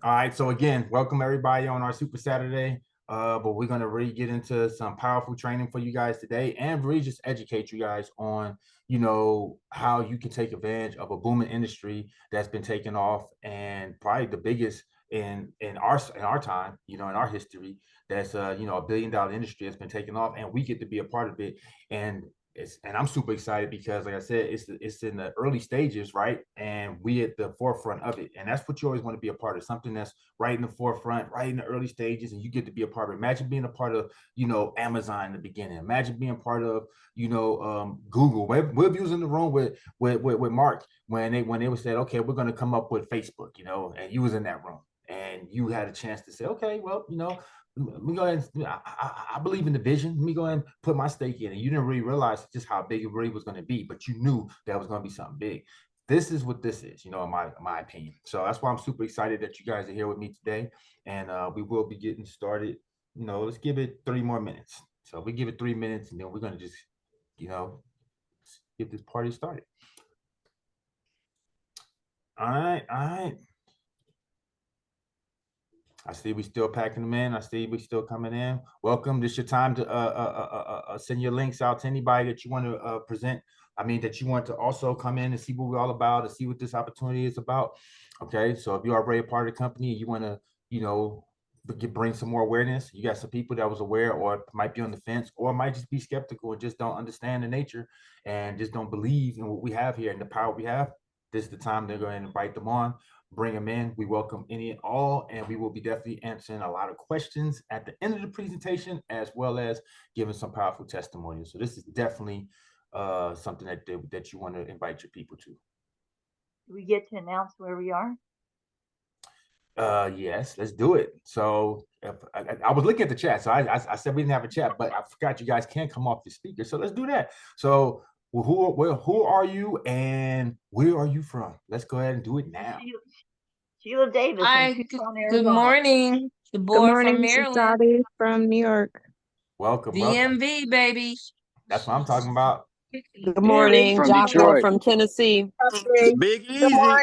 All right, so again, welcome everybody on our Super Saturday. But we're gonna really get into some powerful training for you guys today, and really just educate you guys on, how you can take advantage of a booming industry that's been taking off, and probably the biggest in our time, in our history. That's $1 billion industry that's been taking off, and we get to be a part of it. And I'm super excited because, like I said, it's in the early stages, right? And we at the forefront of it, and that's what you always want to be a part of. Something that's right in the forefront, right in the early stages, and you get to be a part of it. Imagine being a part of, Amazon in the beginning. Imagine being part of, Google. We're using the room with Mark when they were said, okay, we're going to come up with Facebook, and you was in that room, and you had a chance to say, okay, well, let me go ahead and I believe in the vision. Let me go ahead and put my stake in it. You didn't really realize just how big it really was going to be, but you knew that was going to be something big. This is what this is, in my opinion. So that's why I'm super excited that you guys are here with me today. And we will be getting started. Let's give it 3 more minutes. So we give it 3 minutes, and then we're going to just, get this party started. All right, all right. I see we still packing them in. I see we still coming in. Welcome. This is your time to send your links out to anybody that you want to present. I mean, that you want to also come in and see what we're all about and see what this opportunity is about. Okay, so if you're already a part of the company and you want to, bring some more awareness, you got some people that was aware or might be on the fence or might just be skeptical and just don't understand the nature and just don't believe in what we have here and the power we have. This is the time they're going to invite them on, bring them in. We welcome any and all, and we will be definitely answering a lot of questions at the end of the presentation, as well as giving some powerful testimonials. So this is definitely something that you want to invite your people to. Do we get to announce where we are? Yes, let's do it. So I was looking at the chat, so I said we didn't have a chat, but I forgot you guys can come off the speaker. So let's do that. So who are you and where are you from? Let's go ahead and do it now. Sheila Davis. Hi, good morning. The boy Good morning, from Maryland. Dottie from New York. Welcome, welcome. DMV, baby. That's what I'm talking about. Good morning, from Jocko Detroit. from Tennessee. Big Easy, From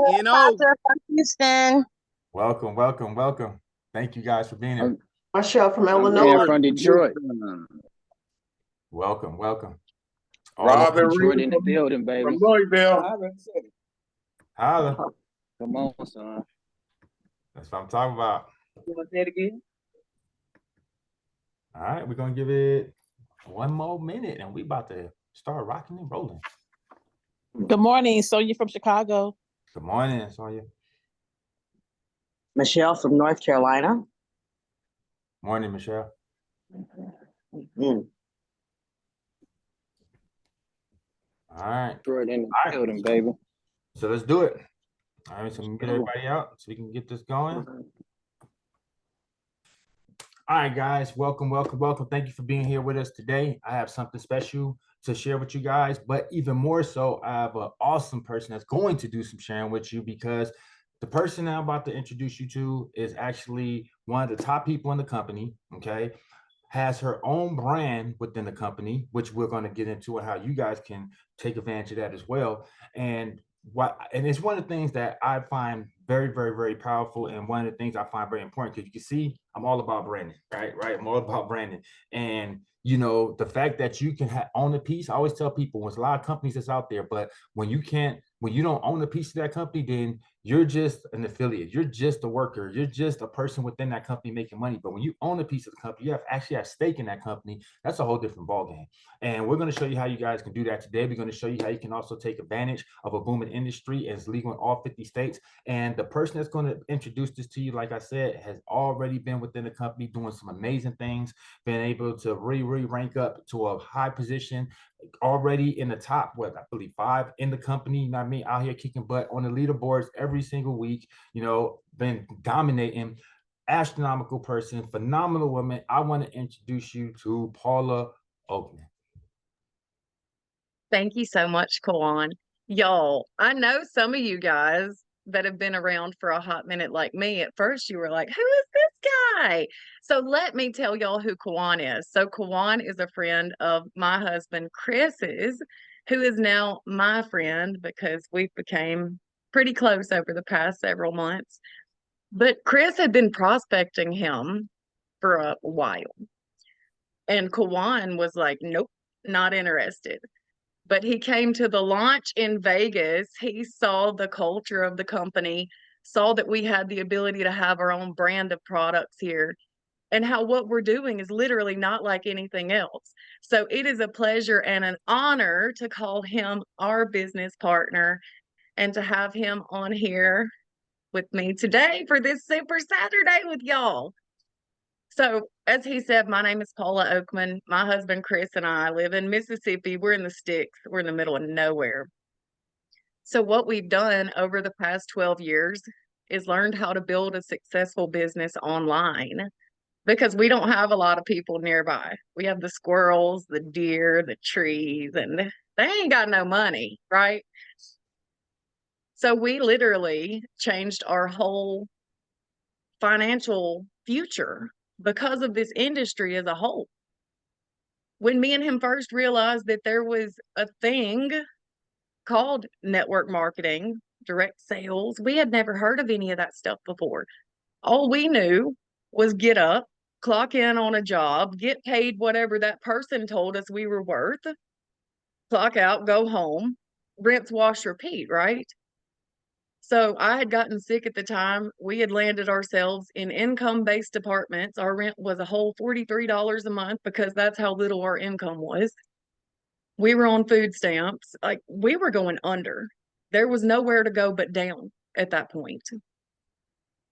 Houston. Welcome, welcome, welcome. Thank you guys for being here. Michelle from Illinois. From Detroit. Welcome, welcome. Robin Detroit in the building, baby. From Louisville. Holla. Come on, son. That's what I'm talking about. You want to say it again? All right, we're gonna give it one more minute, and we about to start rocking and rolling. Good morning, Sonia from Chicago. Good morning, Sonia. Michelle from North Carolina. Morning, Michelle. Mm-hmm. All right. Detroit in the building, baby. So let's do it. All right, so we can get everybody out so we can get this going. All right, guys, welcome, welcome, welcome. Thank you for being here with us today. I have something special to share with you guys, but even more so, I have an awesome person that's going to do some sharing with you, because the person I'm about to introduce you to is actually one of the top people in the company, okay? Has her own brand within the company, which we're going to get into, and how you guys can take advantage of that as well. And it's one of the things that I find very, very, very powerful, and one of the things I find very important, because you can see I'm all about branding, right? I'm all about branding. And the fact that you can own a piece, I always tell people, there's a lot of companies that's out there, but when you don't own a piece of that company, then you're just an affiliate. You're just a worker. You're just a person within that company making money. But when you own a piece of the company, you actually have stake in that company. That's a whole different ballgame. And we're going to show you how you guys can do that today. We're going to show you how you can also take advantage of a booming industry. It's legal in all 50 states. And the person that's going to introduce this to you, like I said, has already been within the company doing some amazing things, been able to really rank up to a high position, already in the top, I believe 5 in the company. You know what I mean? Out here kicking butt on the leaderboards every single week, been dominating. Astronomical person, phenomenal woman. I want to introduce you to Paula Oakman. Thank you so much, Kawan. Y'all, I know some of you guys that have been around for a hot minute like me. At first, you were like, who is this guy? So let me tell y'all who Kawan is. So Kawan is a friend of my husband, Chris's, who is now my friend because we've became pretty close over the past several months. But Chris had been prospecting him for a while. And Kawan was like, nope, not interested. But he came to the launch in Vegas. He saw the culture of the company, saw that we had the ability to have our own brand of products here, and how what we're doing is literally not like anything else. So it is a pleasure and an honor to call him our business partner and to have him on here with me today for this Super Saturday with y'all. So, as he said, my name is Paula Oakman. My husband Chris and I live in Mississippi. We're in the sticks, we're in the middle of nowhere. So, what we've done over the past 12 years is learned how to build a successful business online because we don't have a lot of people nearby. We have the squirrels, the deer, the trees, and they ain't got no money, right? So, we literally changed our whole financial future because of this industry as a whole. When me and him first realized that there was a thing called network marketing, direct sales, we had never heard of any of that stuff before. All we knew was get up, clock in on a job, get paid whatever that person told us we were worth, clock out, go home, rinse, wash, repeat, right? So I had gotten sick at the time. We had landed ourselves in income-based apartments. Our rent was a whole $43 a month because that's how little our income was. We were on food stamps. Like, we were going under. There was nowhere to go but down at that point.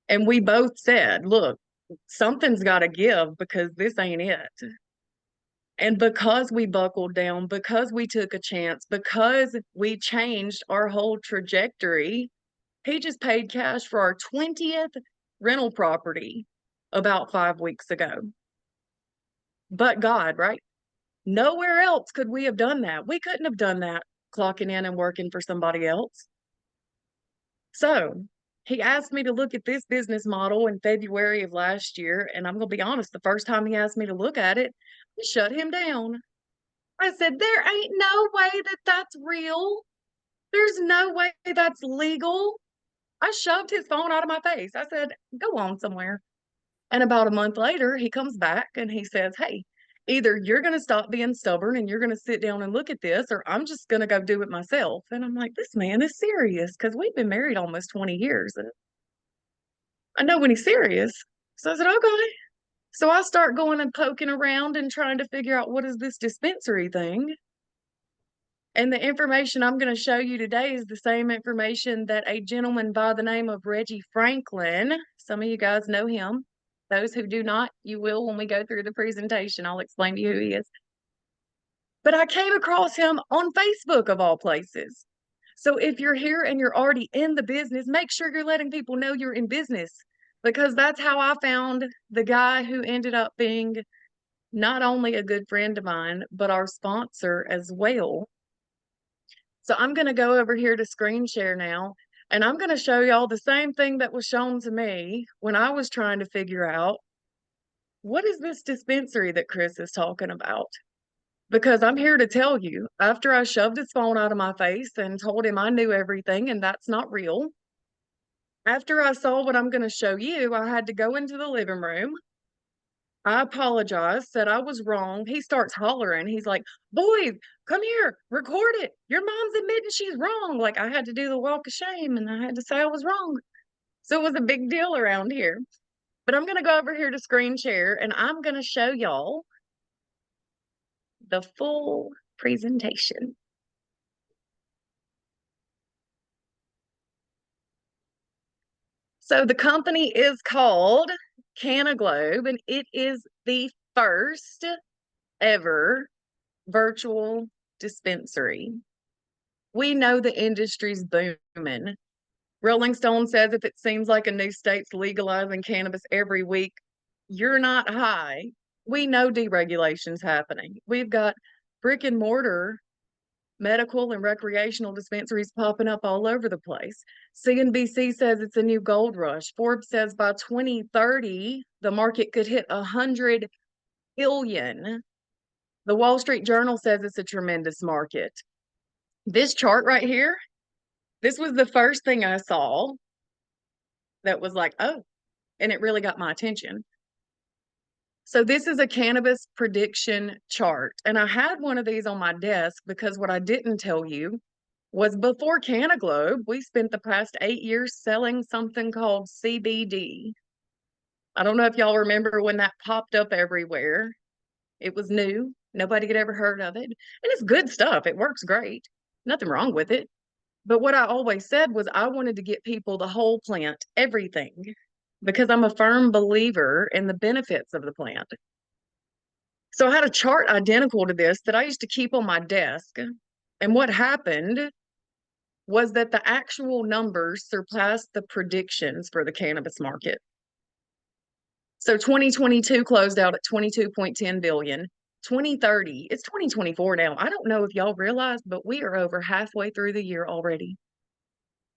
And we both said, look, something's got to give because this ain't it. And because we buckled down, because we took a chance, because we changed our whole trajectory, he just paid cash for our 20th rental property about 5 weeks ago. But God, right? Nowhere else could we have done that. We couldn't have done that clocking in and working for somebody else. So he asked me to look at this business model in February of last year. And I'm going to be honest, the first time he asked me to look at it, I shut him down. I said, there ain't no way that that's real. There's no way that's legal. I shoved his phone out of my face. I said, go on somewhere. And about a month later, he comes back and he says, hey, either you're going to stop being stubborn and you're going to sit down and look at this, or I'm just going to go do it myself. And I'm like, this man is serious because we've been married almost 20 years. And I know when he's serious. So I said, okay. So I start going and poking around and trying to figure out what is this dispensary thing. And the information I'm going to show you today is the same information that a gentleman by the name of Reggie Franklin, some of you guys know him. Those who do not, you will when we go through the presentation. I'll explain to you who he is. But I came across him on Facebook of all places. So if you're here and you're already in the business, make sure you're letting people know you're in business, because that's how I found the guy who ended up being not only a good friend of mine, but our sponsor as well. So I'm going to go over here to screen share now, and I'm going to show y'all the same thing that was shown to me when I was trying to figure out what is this dispensary that Chris is talking about? Because I'm here to tell you, after I shoved his phone out of my face and told him I knew everything and that's not real, after I saw what I'm going to show you, I had to go into the living room. I apologized, said I was wrong. He starts hollering. He's like, boys, come here, record it. Your mom's admitting she's wrong. Like, I had to do the walk of shame and I had to say I was wrong. So it was a big deal around here. But I'm going to go over here to screen share and I'm going to show y'all the full presentation. So the company is called Cannaglobe, and it is the first ever virtual dispensary. We know the industry's booming. Rolling Stone says if it seems like a new state's legalizing cannabis every week, you're not high. We know deregulation's happening. We've got brick and mortar medical and recreational dispensaries popping up all over the place. CNBC says it's a new gold rush. Forbes says by 2030, the market could hit 100 billion. The Wall Street Journal says it's a tremendous market. This chart right here, this was the first thing I saw that was like, oh, and it really got my attention. So this is a cannabis prediction chart. And I had one of these on my desk because what I didn't tell you was before Cannaglobe, we spent the past 8 years selling something called CBD. I don't know if y'all remember when that popped up everywhere. It was new. Nobody had ever heard of it. And it's good stuff. It works great. Nothing wrong with it. But what I always said was I wanted to get people the whole plant, everything, because I'm a firm believer in the benefits of the plant. So I had a chart identical to this that I used to keep on my desk. And what happened was that the actual numbers surpassed the predictions for the cannabis market. So 2022 closed out at 22.10 billion. 2030, it's 2024 now. I don't know if y'all realize, but we are over halfway through the year already.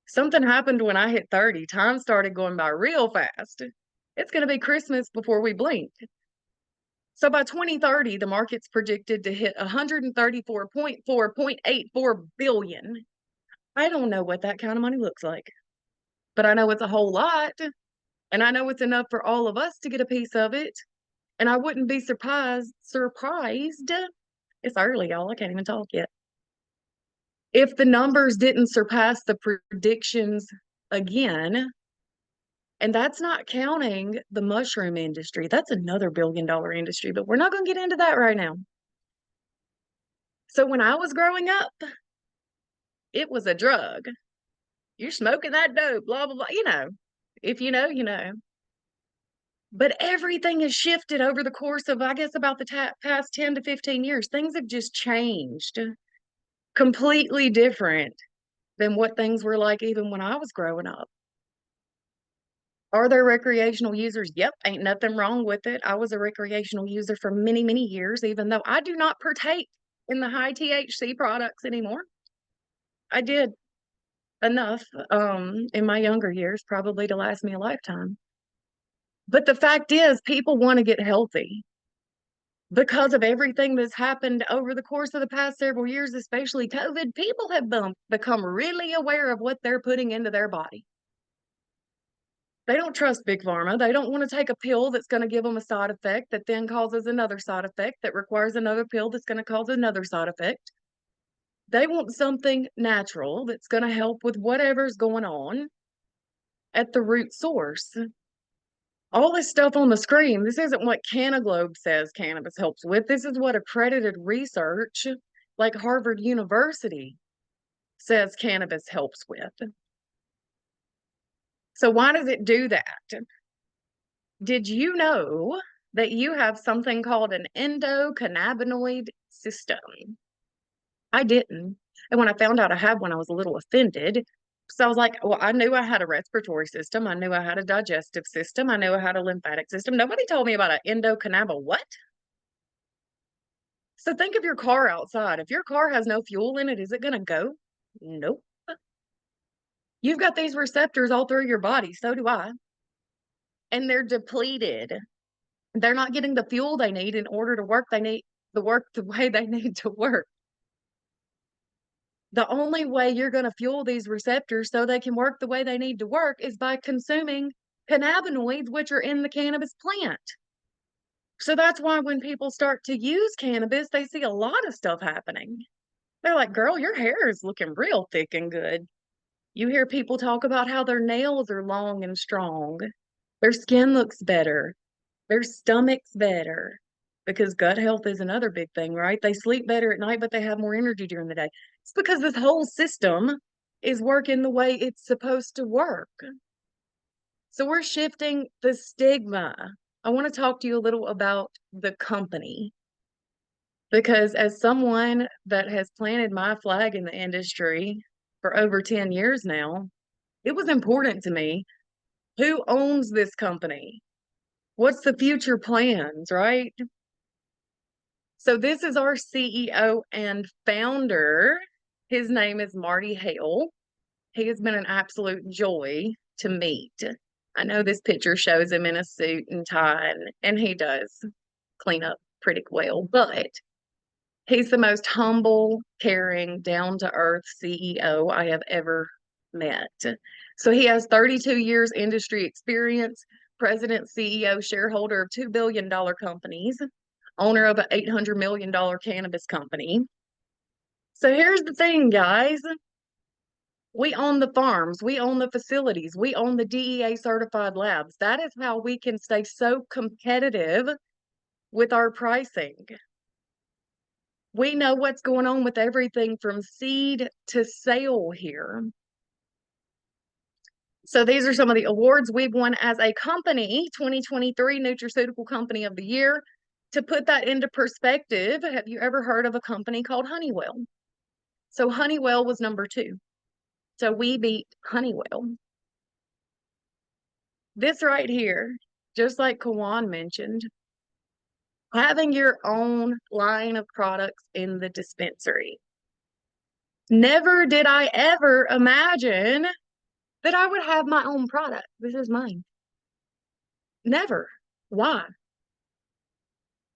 Something happened when I hit 30. Time started going by real fast. It's going to be Christmas before we blink. So by 2030, the market's predicted to hit 134.4.84 billion. I don't know what that kind of money looks like, but I know it's a whole lot. And I know it's enough for all of us to get a piece of it. And I wouldn't be surprised. It's early, y'all. I can't even talk yet. If the numbers didn't surpass the predictions again, and that's not counting the mushroom industry. That's another billion-dollar industry, but we're not going to get into that right now. So when I was growing up, it was a drug. You're smoking that dope, blah, blah, blah. You know, if you know, you know. But everything has shifted over the course of, I guess, about the past 10 to 15 years. Things have just changed. Completely different than what things were like even when I was growing up. Are there recreational users? Yep, ain't nothing wrong with it. I was a recreational user for many, many years, even though I do not partake in the high THC products anymore. I did enough in my younger years, probably to last me a lifetime. But the fact is, people want to get healthy because of everything that's happened over the course of the past several years, especially COVID. People have become really aware of what they're putting into their body. They don't trust Big Pharma. They don't want to take a pill that's going to give them a side effect that then causes another side effect that requires another pill that's going to cause another side effect. They want something natural that's going to help with whatever's going on at the root source. All this stuff on the screen, this isn't what Cannaglobe says cannabis helps with. This is what accredited research like Harvard University says cannabis helps with. So why does it do that? Did you know that you have something called an endocannabinoid system? I didn't. And when I found out I had one, I was a little offended. So I was like, well, I knew I had a respiratory system. I knew I had a digestive system. I knew I had a lymphatic system. Nobody told me about an endocannabinoid. What? So think of your car outside. If your car has no fuel in it, is it going to go? Nope. You've got these receptors all through your body. So do I. And they're depleted. They're not getting the fuel they need in order to work. They need the work the way they need to work. The only way you're going to fuel these receptors so they can work the way they need to work is by consuming cannabinoids, which are in the cannabis plant. So that's why when people start to use cannabis, they see a lot of stuff happening. They're like, girl, your hair is looking real thick and good. You hear people talk about how their nails are long and strong. Their skin looks better. Their stomach's better. Because gut health is another big thing, right? They sleep better at night, but they have more energy during the day. It's because this whole system is working the way it's supposed to work. So we're shifting the stigma. I want to talk to you a little about the company. Because as someone that has planted my flag in the industry for over 10 years now, it was important to me. Who owns this company? What's the future plans, right? So this is our CEO and founder. His name is Marty Hale. He has been an absolute joy to meet. I know this picture shows him in a suit and tie, and he does clean up pretty well, but he's the most humble, caring, down-to-earth CEO I have ever met. So he has 32 years industry experience, president, CEO, shareholder of $2 billion companies, owner of an $800 million cannabis company. So here's the thing, guys. We own the farms, we own the facilities, we own the DEA certified labs. That is how we can stay so competitive with our pricing. We know what's going on with everything from seed to sale here. So these are some of the awards we've won as a company. 2023 Nutraceutical Company of the Year. To put that into perspective, have you ever heard of a company called Honeywell? So Honeywell was number 2. So we beat Honeywell. This right here, just like Kawan mentioned, having your own line of products in the dispensary. Never did I ever imagine that I would have my own product. This is mine. Never. Why?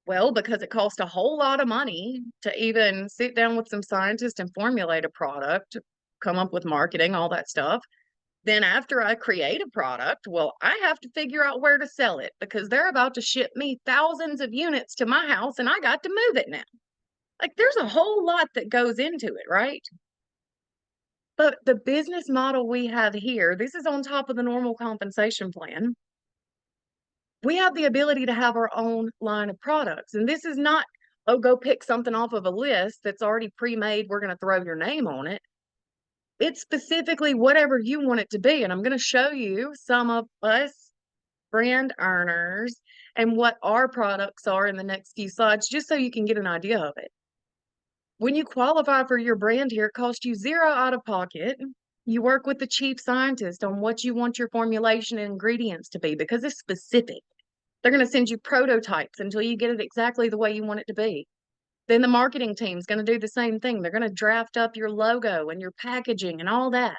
Well, because it cost a whole lot of money to even sit down with some scientists and formulate a product, come up with marketing, all that stuff. Then after I create a product, well, I have to figure out where to sell it because they're about to ship me thousands of units to my house and I got to move it now. Like there's a whole lot that goes into it, right? But the business model we have here, this is on top of the normal compensation plan. We have the ability to have our own line of products. And this is not, oh, go pick something off of a list that's already pre-made. We're going to throw your name on it. It's specifically whatever you want it to be. And I'm going to show you some of us brand earners and what our products are in the next few slides, just so you can get an idea of it. When you qualify for your brand here, it costs you $0 out of pocket. You work with the chief scientist on what you want your formulation and ingredients to be because it's specific. They're going to send you prototypes until you get it exactly the way you want it to be. Then the marketing team's going to do the same thing. They're going to draft up your logo and your packaging and all that.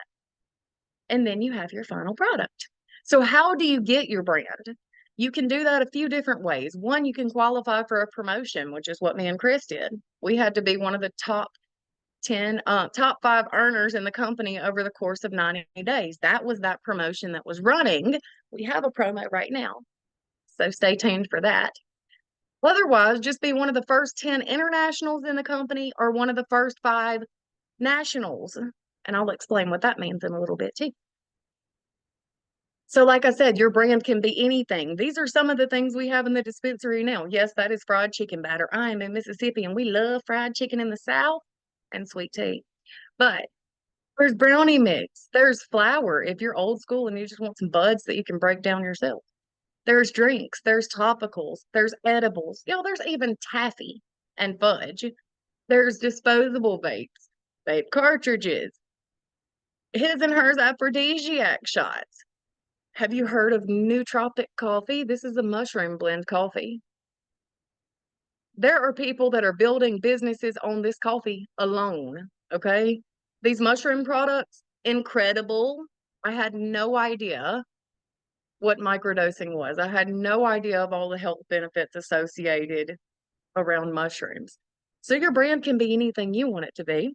And then you have your final product. So how do you get your brand? You can do that a few different ways. One, you can qualify for a promotion, which is what me and Chris did. We had to be one of the top 5 earners in the company over the course of 90 days. That was that promotion that was running. We have a promo right now. So stay tuned for that. Otherwise, just be one of the first 10 internationals in the company or one of the first 5 nationals. And I'll explain what that means in a little bit too. So like I said, your brand can be anything. These are some of the things we have in the dispensary now. Yes, that is fried chicken batter. I am in Mississippi and we love fried chicken in the South and sweet tea. But there's brownie mix. There's flour if you're old school and you just want some buds that you can break down yourself. There's drinks, there's topicals, there's edibles. There's even taffy and fudge. There's disposable vapes, vape cartridges, his and hers aphrodisiac shots. Have you heard of nootropic coffee? This is a mushroom blend coffee. There are people that are building businesses on this coffee alone, okay? These mushroom products, incredible. I had no idea what microdosing was. I had no idea of all the health benefits associated around mushrooms. So your brand can be anything you want it to be,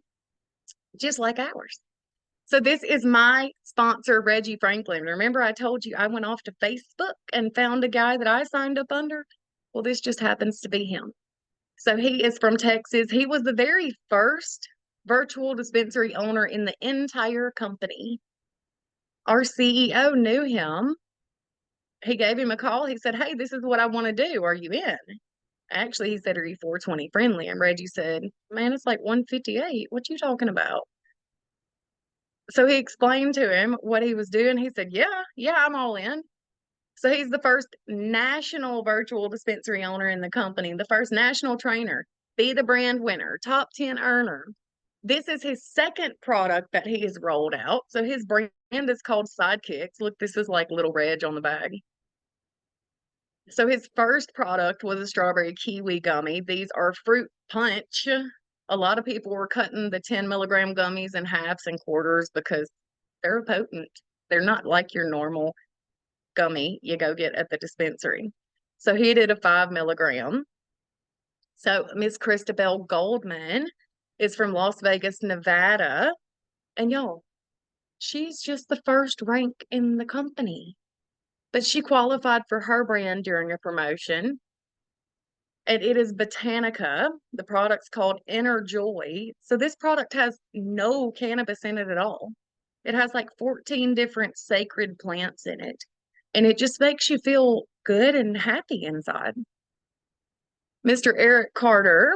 just like ours. So this is my sponsor, Reggie Franklin. Remember I told you I went off to Facebook and found a guy that I signed up under? Well, this just happens to be him. So he is from Texas. He was the very first virtual dispensary owner in the entire company. Our CEO knew him. He gave him a call. He said, hey, this is what I want to do. Are you in? Actually, he said, are you 420 friendly? And Reggie said, man, it's like 158. What you talking about? So he explained to him what he was doing. He said, yeah, I'm all in. So he's the first national virtual dispensary owner in the company, the first national trainer, be the brand winner, top 10 earner. This is his second product that he has rolled out. So his brand is called Sidekicks. Look, this is like Little Reg on the bag. So his first product was a strawberry kiwi gummy. These are fruit punch. A lot of people were cutting the 10 milligram gummies in halves and quarters because they're potent. They're not like your normal gummy you go get at the dispensary. So he did a 5 milligram. So Miss Christabel Goldman is from Las Vegas, Nevada. And y'all, She's just the first rank in the company. But she qualified for her brand during a promotion. And it is Botanica. The product's called Inner Joy. So this product has no cannabis in it at all. It has like 14 different sacred plants in it. And it just makes you feel good and happy inside. Mr. Eric Carter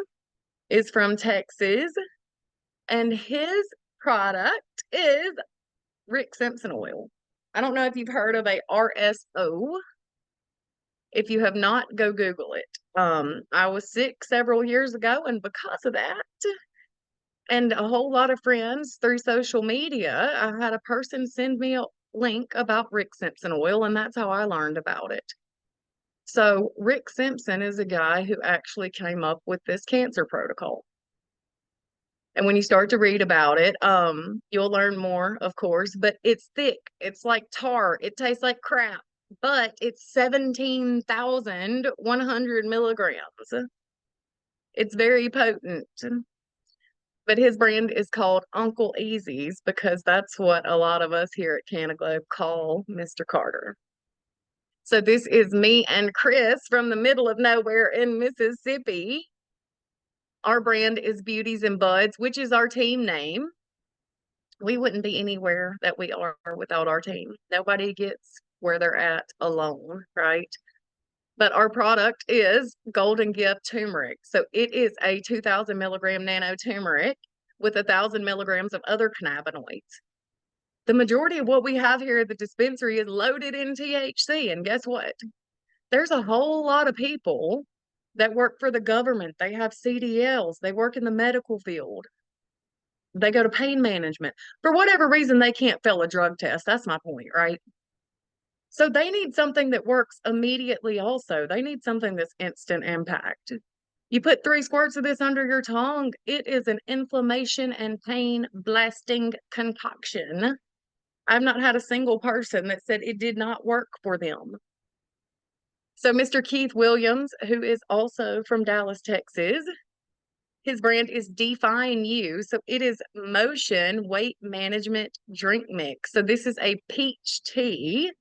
is from Texas, and his product is Rick Simpson oil. I don't know if you've heard of a RSO. If you have not, go Google it. I was sick several years ago, and because of that, and a whole lot of friends through social media, I had a person send me a link about Rick Simpson oil, and that's how I learned about it. So Rick Simpson is a guy who actually came up with this cancer protocol. And when you start to read about it, you'll learn more, of course, but it's thick. It's like tar. It tastes like crap, but it's 17,100 milligrams. It's very potent. But his brand is called Uncle Easy's because that's what a lot of us here at Cannaglobe call Mr. Carter. So this is me and Chris from the middle of nowhere in Mississippi. Our brand is Beauties and Buds, which is our team name. We wouldn't be anywhere that we are without our team. Nobody gets where they're at alone, right? But our product is Golden Gift Turmeric. So it is a 2,000 milligram nano turmeric with 1,000 milligrams of other cannabinoids. The majority of what we have here at the dispensary is loaded in THC. And guess what? There's a whole lot of people that work for the government. They have CDLs. They work in the medical field. They go to pain management. For whatever reason, they can't fail a drug test. That's my point, right? So they need something that works immediately also. They need something that's instant impact. You put 3 squirts of this under your tongue, it is an inflammation and pain blasting concoction. I've not had a single person that said it did not work for them. So Mr. Keith Williams, who is also from Dallas, Texas, his brand is Define You. So it is Motion Weight Management Drink Mix. So this is a peach tea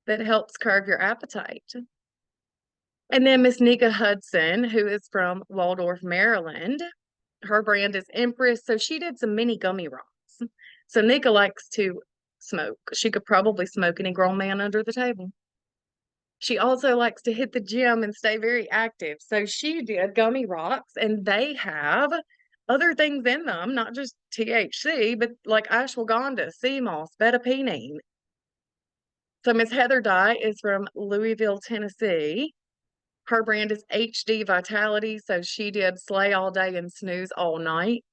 that helps curb your appetite. And then Miss Nika Hudson, who is from Waldorf, Maryland, her brand is Empress. So she did some mini gummy rocks. So Nika likes to smoke. She could probably smoke any grown man under the table. She also likes to hit the gym and stay very active. So she did gummy rocks, and they have other things in them, not just THC, but like ashwagandha, sea moss, betapenine. So Miss Heather Dye is from Louisville, Tennessee. Her brand is HD Vitality. So she did slay all day and snooze all night.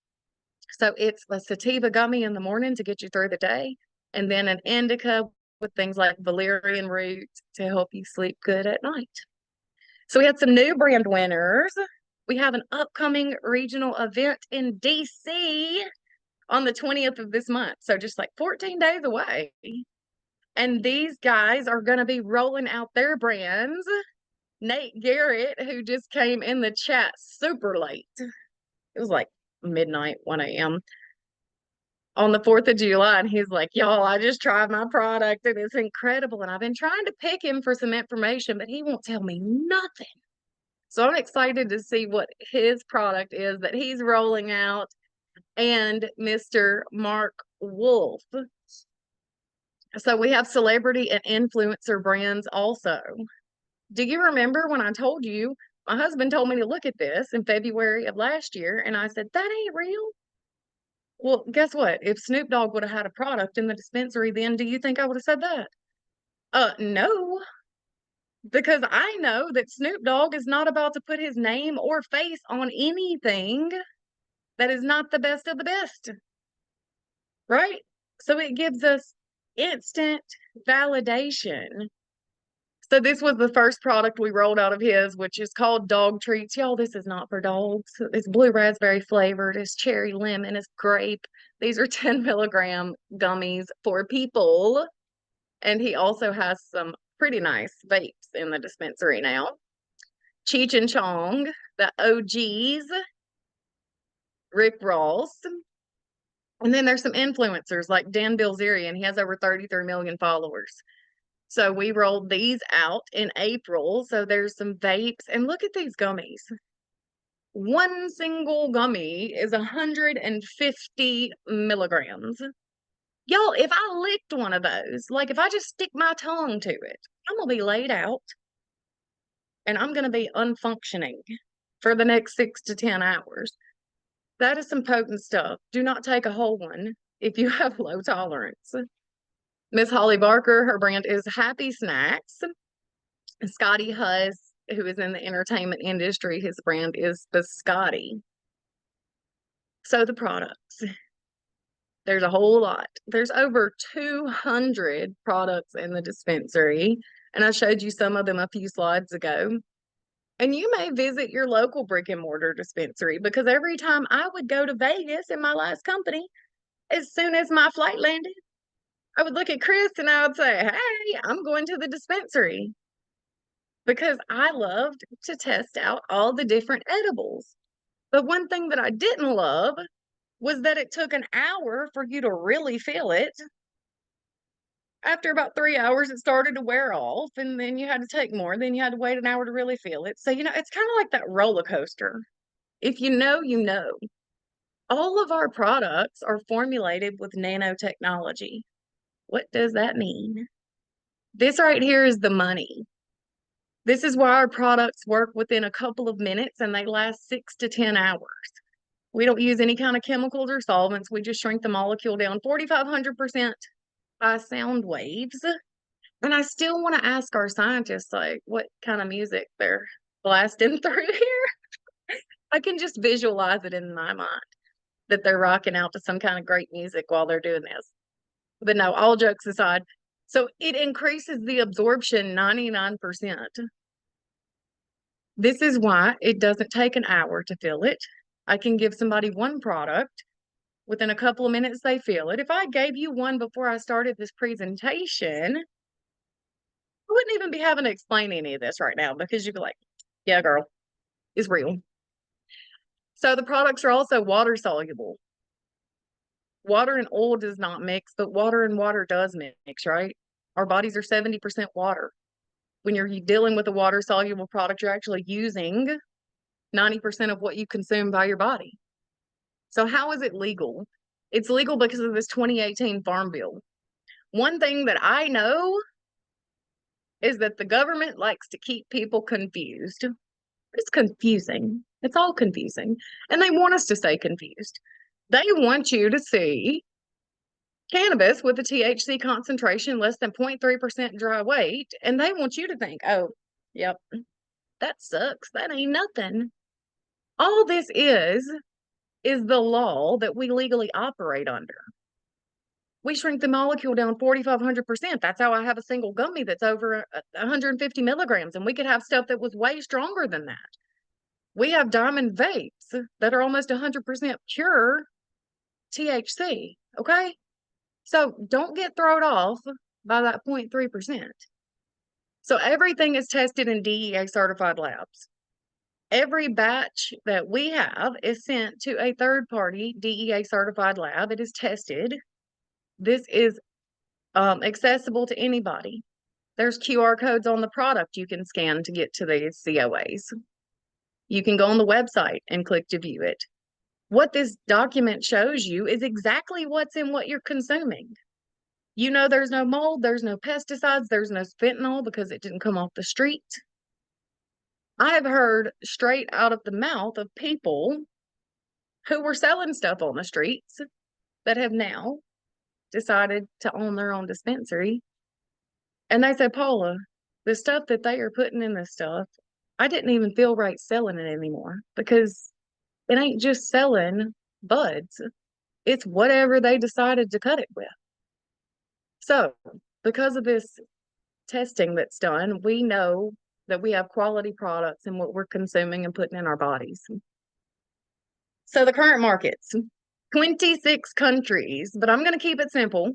So it's a sativa gummy in the morning to get you through the day, and then an indica with things like valerian root to help you sleep good at night. So we had some new brand winners. We have an upcoming regional event in DC on the 20th of this month. So just like 14 days away. And these guys are going to be rolling out their brands. Nate Garrett, who just came in the chat super late. It was like midnight, 1 a.m. on the 4th of July. And he's like, y'all, I just tried my product and it's incredible. And I've been trying to pick him for some information, but he won't tell me nothing. So I'm excited to see what his product is that he's rolling out. And Mr. Mark Wolf. So we have celebrity and influencer brands also. Do you remember when I told you, my husband told me to look at this in February of last year, and I said, that ain't real? Well, guess what? If Snoop Dogg would have had a product in the dispensary, then do you think I would have said that? No. Because I know that Snoop Dogg is not about to put his name or face on anything that is not the best of the best. Right? So it gives us instant validation. So this was the first product we rolled out of his, which is called Dog Treats. Y'all, this is not for dogs. It's blue raspberry flavored. It's cherry lemon. It's grape. These are 10 milligram gummies for people. And he also has some pretty nice vapes in the dispensary now. Cheech and Chong, the OGs. Rick Ross. And then there's some influencers like Dan Bilzerian. He has over 33 million followers. So we rolled these out in April. So there's some vapes. And look at these gummies. One single gummy is 150 milligrams. Y'all, if I licked one of those, like if I just stick my tongue to it, I'm going to be laid out and I'm going to be unfunctioning for the next 6 to 10 hours. That is some potent stuff. Do not take a whole one if you have low tolerance. Miss Holly Barker, her brand is Happy Snacks. Scotty Huss, who is in the entertainment industry, his brand is Biscotti. So the products, there's a whole lot. There's over 200 products in the dispensary, and I showed you some of them a few slides ago. And you may visit your local brick and mortar dispensary, because every time I would go to Vegas in my last company, as soon as my flight landed, I would look at Chris and I would say, hey, I'm going to the dispensary, because I loved to test out all the different edibles. But one thing that I didn't love was that it took an hour for you to really feel it. After about 3 hours, it started to wear off, and then you had to take more. Then you had to wait an hour to really feel it. So, it's kind of like that roller coaster. If you know, you know. All of our products are formulated with nanotechnology. What does that mean? This right here is the money. This is why our products work within a couple of minutes and they last 6 to 10 hours. We don't use any kind of chemicals or solvents. We just shrink the molecule down 4,500% by sound waves. And I still want to ask our scientists, like, what kind of music they're blasting through here. I can just visualize it in my mind that they're rocking out to some kind of great music while they're doing this. But no, all jokes aside, so it increases the absorption 99%. This is why it doesn't take an hour to feel it. I can give somebody one product. Within a couple of minutes, they feel it. If I gave you one before I started this presentation, I wouldn't even be having to explain any of this right now, because you'd be like, yeah, girl, it's real. So the products are also water soluble. Water and oil does not mix, but water and water does mix, right? Our bodies are 70% water. When you're dealing with a water soluble product, you're actually using 90% of what you consume by your body. So how is it legal? It's legal because of this 2018 Farm Bill. One thing that I know is that the government likes to keep people confused. It's confusing. It's all confusing. And they want us to stay confused. They want you to see cannabis with a THC concentration less than 0.3% dry weight, and they want you to think, oh, yep, that sucks. That ain't nothing. All this is the law that we legally operate under. We shrink the molecule down 4,500%. That's how I have a single gummy that's over 150 milligrams, and we could have stuff that was way stronger than that. We have diamond vapes that are almost 100% pure THC, okay? So don't get thrown off by that 0.3%. So everything is tested in DEA certified labs. Every batch that we have is sent to a third-party DEA certified lab. It is tested. This is accessible to anybody. There's QR codes on the product you can scan to get to these COAs. You can go on the website and click to view it. What this document shows you is exactly what's in what you're consuming. You know, there's no mold, there's no pesticides, there's no fentanyl because it didn't come off the street. I have heard straight out of the mouth of people who were selling stuff on the streets that have now decided to own their own dispensary. And they said, Paula, the stuff that they are putting in this stuff, I didn't even feel right selling it anymore, because it ain't just selling buds. It's whatever they decided to cut it with. So because of this testing that's done, we know that we have quality products in what we're consuming and putting in our bodies. So the current markets, 26 countries, but I'm going to keep it simple.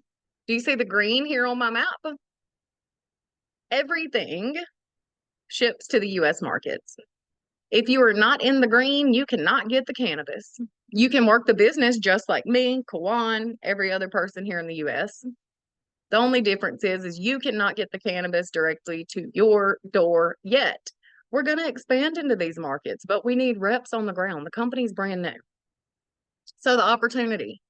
Do you see the green here on my map? Everything ships to the US markets. If you are not in the green, you cannot get the cannabis. You can work the business just like me, Kawan, every other person here in the US. The only difference is you cannot get the cannabis directly to your door yet. We're going to expand into these markets, but we need reps on the ground. The company's brand new. So the opportunity,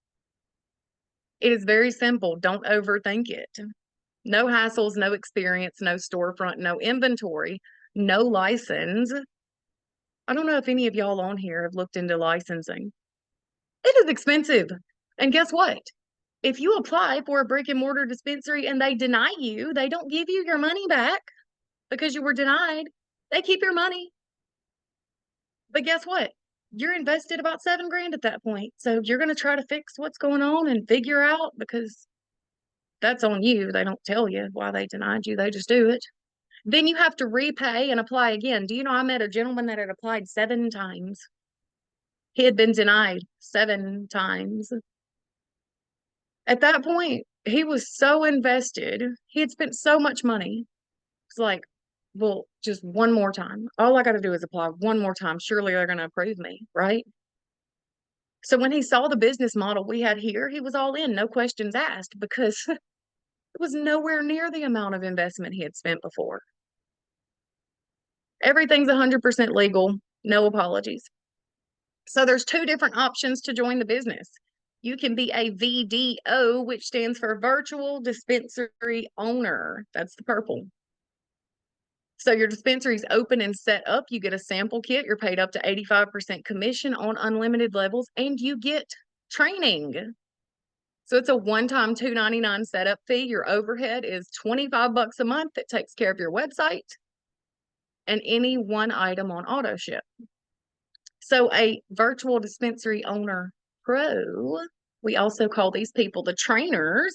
it is very simple. Don't overthink it. No hassles, no experience, no storefront, no inventory, no license. I don't know if any of y'all on here have looked into licensing. It is expensive. And guess what? If you apply for a brick and mortar dispensary and they deny you, they don't give you your money back because you were denied. They keep your money. But guess what? You're invested about $7,000 at that point. So you're going to try to fix what's going on and figure out, because that's on you. They don't tell you why they denied you. They just do it. Then you have to repay and apply again. Do you know I met a gentleman that had applied 7 times? He had been denied 7 times. At that point, he was so invested. He had spent so much money. It's like, well, just one more time. All I got to do is apply one more time. Surely they're going to approve me, right? So when he saw the business model we had here, he was all in, no questions asked, because it was nowhere near the amount of investment he had spent before. Everything's 100% legal, no apologies. So there's 2 different options to join the business. You can be a VDO, which stands for Virtual Dispensary Owner. That's the purple. So your dispensary's open and set up. You get a sample kit. You're paid up to 85% commission on unlimited levels, and you get training. So it's a one-time $2.99 setup fee. Your overhead is $25 a month. That takes care of your website and any one item on auto ship. So a virtual dispensary owner pro, we also call these people the trainers,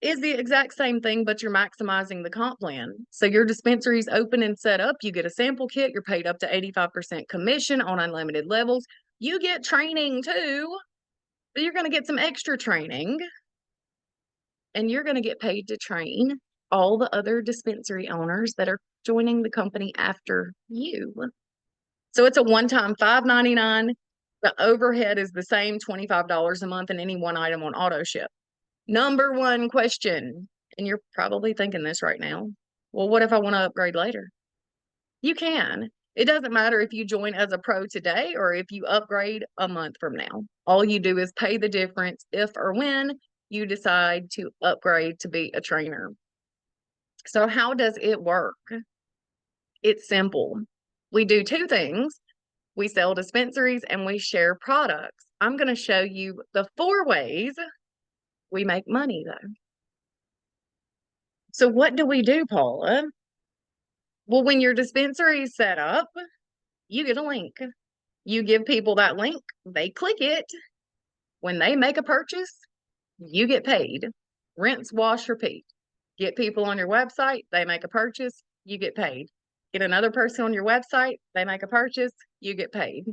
is the exact same thing, but you're maximizing the comp plan. So your dispensary's open and set up. You get a sample kit. You're paid up to 85% commission on unlimited levels. You get training too. But you're going to get some extra training. And you're going to get paid to train all the other dispensary owners that are joining the company after you. So it's a one-time $5.99. The overhead is the same, $25 a month, and any one item on auto ship. Number one question, and you're probably thinking this right now. Well, what if I want to upgrade later? You can. It doesn't matter if you join as a pro today or if you upgrade a month from now. All you do is pay the difference if or when you decide to upgrade to be a trainer. So how does it work? It's simple. We do 2 things. We sell dispensaries and we share products. I'm going to show you the 4 ways we make money, though. So what do we do, Paula? Well, when your dispensary is set up, you get a link. You give people that link, they click it. When they make a purchase, you get paid. Rinse, wash, repeat. Get people on your website, they make a purchase, you get paid. Get another person on your website, they make a purchase, you get paid.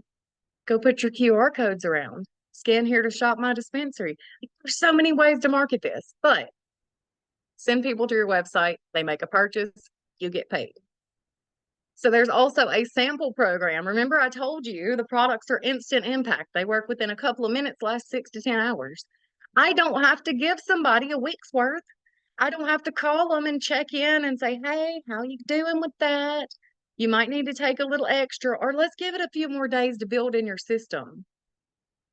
Go put your QR codes around. Scan here to shop my dispensary. There's so many ways to market this, but send people to your website, they make a purchase, you get paid. So there's also a sample program. Remember, I told you the products are instant impact. They work within a couple of minutes, last 6 to 10 hours. I don't have to give somebody a week's worth. I don't have to call them and check in and say, hey, how you doing with that? You might need to take a little extra, or let's give it a few more days to build in your system.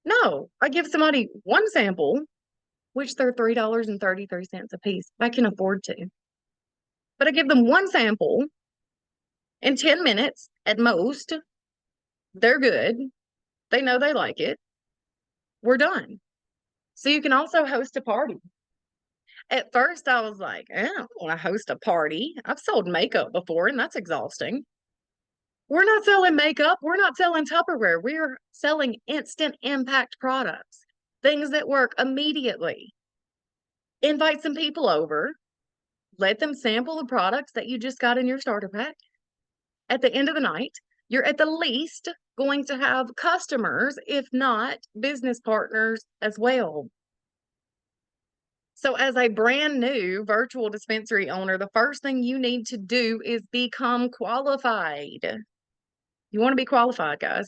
No, I give somebody one sample, which they're $3.33 a piece. I can afford to. But I give them one sample in 10 minutes at most. They're good. They know they like it. We're done. So you can also host a party. At first, I was like, I don't want to host a party. I've sold makeup before, and that's exhausting. We're not selling makeup. We're not selling Tupperware. We're selling instant impact products, things that work immediately. Invite some people over. Let them sample the products that you just got in your starter pack. At the end of the night, you're at the least going to have customers, if not business partners as well. So as a brand new virtual dispensary owner, the first thing you need to do is become qualified. You want to be qualified, guys.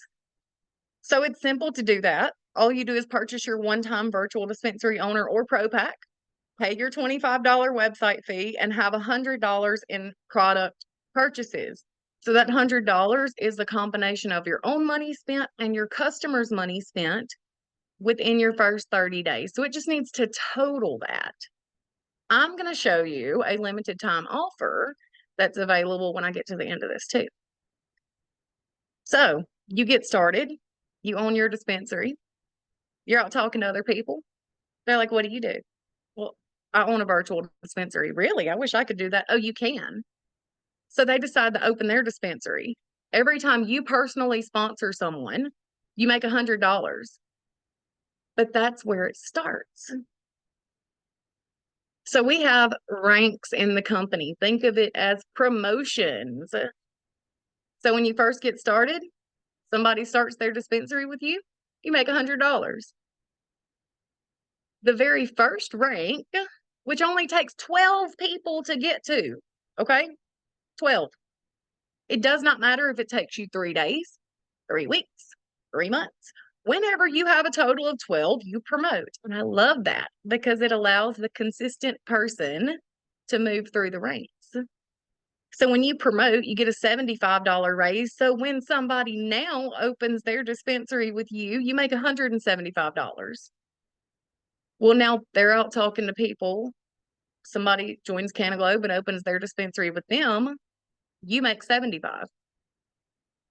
So it's simple to do that. All you do is purchase your one-time virtual dispensary owner or pro pack, pay your $25 website fee, and have $100 in product purchases. So that $100 is the combination of your own money spent and your customer's money spent within your first 30 days. So it just needs to total that. I'm going to show you a limited time offer that's available when I get to the end of this too. So you get started, you own your dispensary, you're out talking to other people. They're like, what do you do? Well, I own a virtual dispensary. Really? I wish I could do that. Oh, you can. So they decide to open their dispensary. Every time you personally sponsor someone, you make $100. But that's where it starts. So we have ranks in the company. Think of it as promotions. So when you first get started, somebody starts their dispensary with you, you make $100. The very first rank, which only takes 12 people to get to, okay? 12. It does not matter if it takes you 3 days, 3 weeks, 3 months. Whenever you have a total of 12, you promote. And I love that because it allows the consistent person to move through the ranks. So when you promote, you get a $75 raise. So when somebody now opens their dispensary with you, you make $175. Well, now they're out talking to people. Somebody joins Cannaglobe and opens their dispensary with them. You make 75.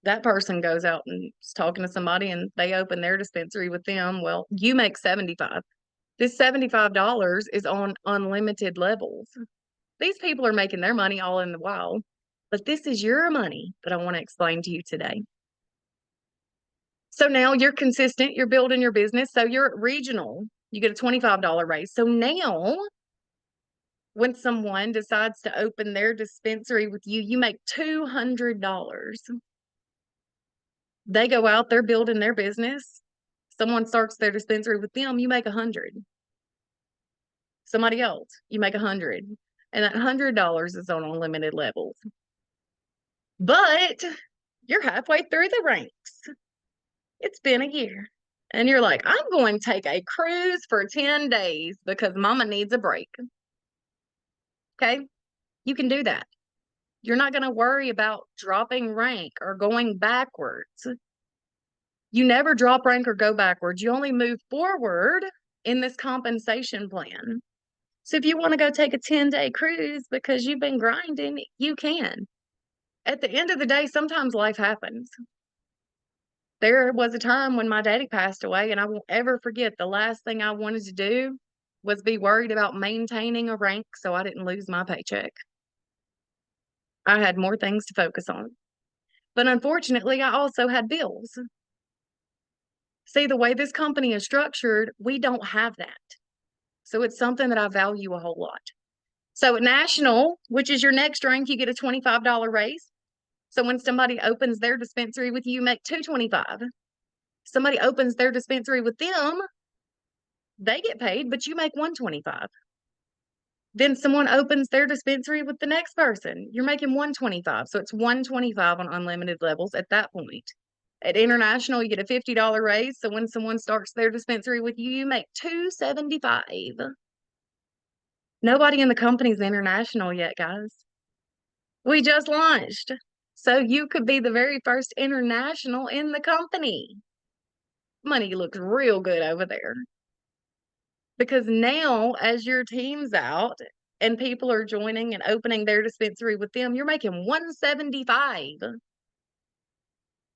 That person goes out and is talking to somebody and they open their dispensary with them. Well, you make 75. This $75 is on unlimited levels. These people are making their money all in the while, but this is your money that I want to explain to you today. So now you're consistent, you're building your business. So you're at regional, you get a $25 raise. So now when someone decides to open their dispensary with you, you make $200. They go out, they're building their business. Someone starts their dispensary with them, you make 100. Somebody else, you make 100. And that $100 is on unlimited levels. But you're halfway through the ranks. It's been a year. And you're like, I'm going to take a cruise for 10 days because mama needs a break. Okay? You can do that. You're not going to worry about dropping rank or going backwards. You never drop rank or go backwards. You only move forward in this compensation plan. So if you want to go take a 10-day cruise because you've been grinding, you can. At the end of the day, sometimes life happens. There was a time when my daddy passed away, and I won't ever forget the last thing I wanted to do was be worried about maintaining a rank so I didn't lose my paycheck. I had more things to focus on. But unfortunately, I also had bills. See, the way this company is structured, we don't have that. So it's something that I value a whole lot. So at National, which is your next rank, you get a $25 raise. So when somebody opens their dispensary with you, you make $225. Somebody opens their dispensary with them, they get paid, but you make $125. Then someone opens their dispensary with the next person, you're making $125. So it's $125 on unlimited levels at that point. At International, you get a $50 raise. So when someone starts their dispensary with you, you make $275. Nobody in the company's international yet, guys. We just launched. So you could be the very first international in the company. Money looks real good over there. Because now, as your team's out and people are joining and opening their dispensary with them, you're making $175.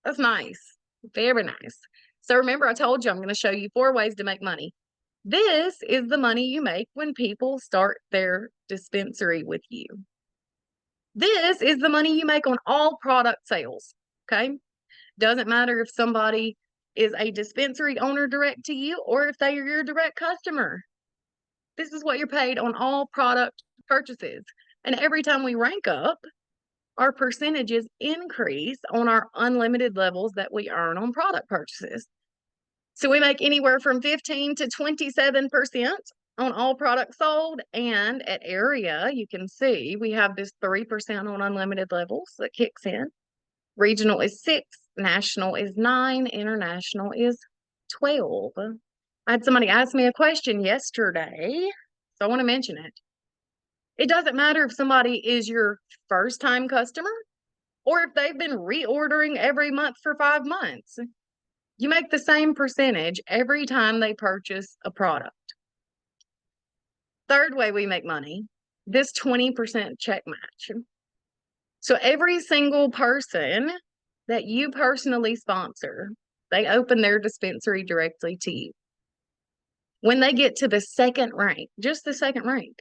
That's nice. Very nice. So remember, I told you I'm going to show you 4 ways to make money. This is the money you make when people start their dispensary with you. This is the money you make on all product sales. Okay. Doesn't matter if somebody is a dispensary owner direct to you or if they are your direct customer. This is what you're paid on all product purchases. And every time we rank up, our percentages increase on our unlimited levels that we earn on product purchases. So we make anywhere from 15 to 27% on all products sold. And at area, you can see we have this 3% on unlimited levels that kicks in. Regional is 6, national is 9, international is 12. I had somebody ask me a question yesterday, so I want to mention it. It doesn't matter if somebody is your first time customer or if they've been reordering every month for 5 months. You make the same percentage every time they purchase a product. Third way we make money, this 20% check match. So every single person that you personally sponsor, they open their dispensary directly to you. When they get to the second rank, just the second rank,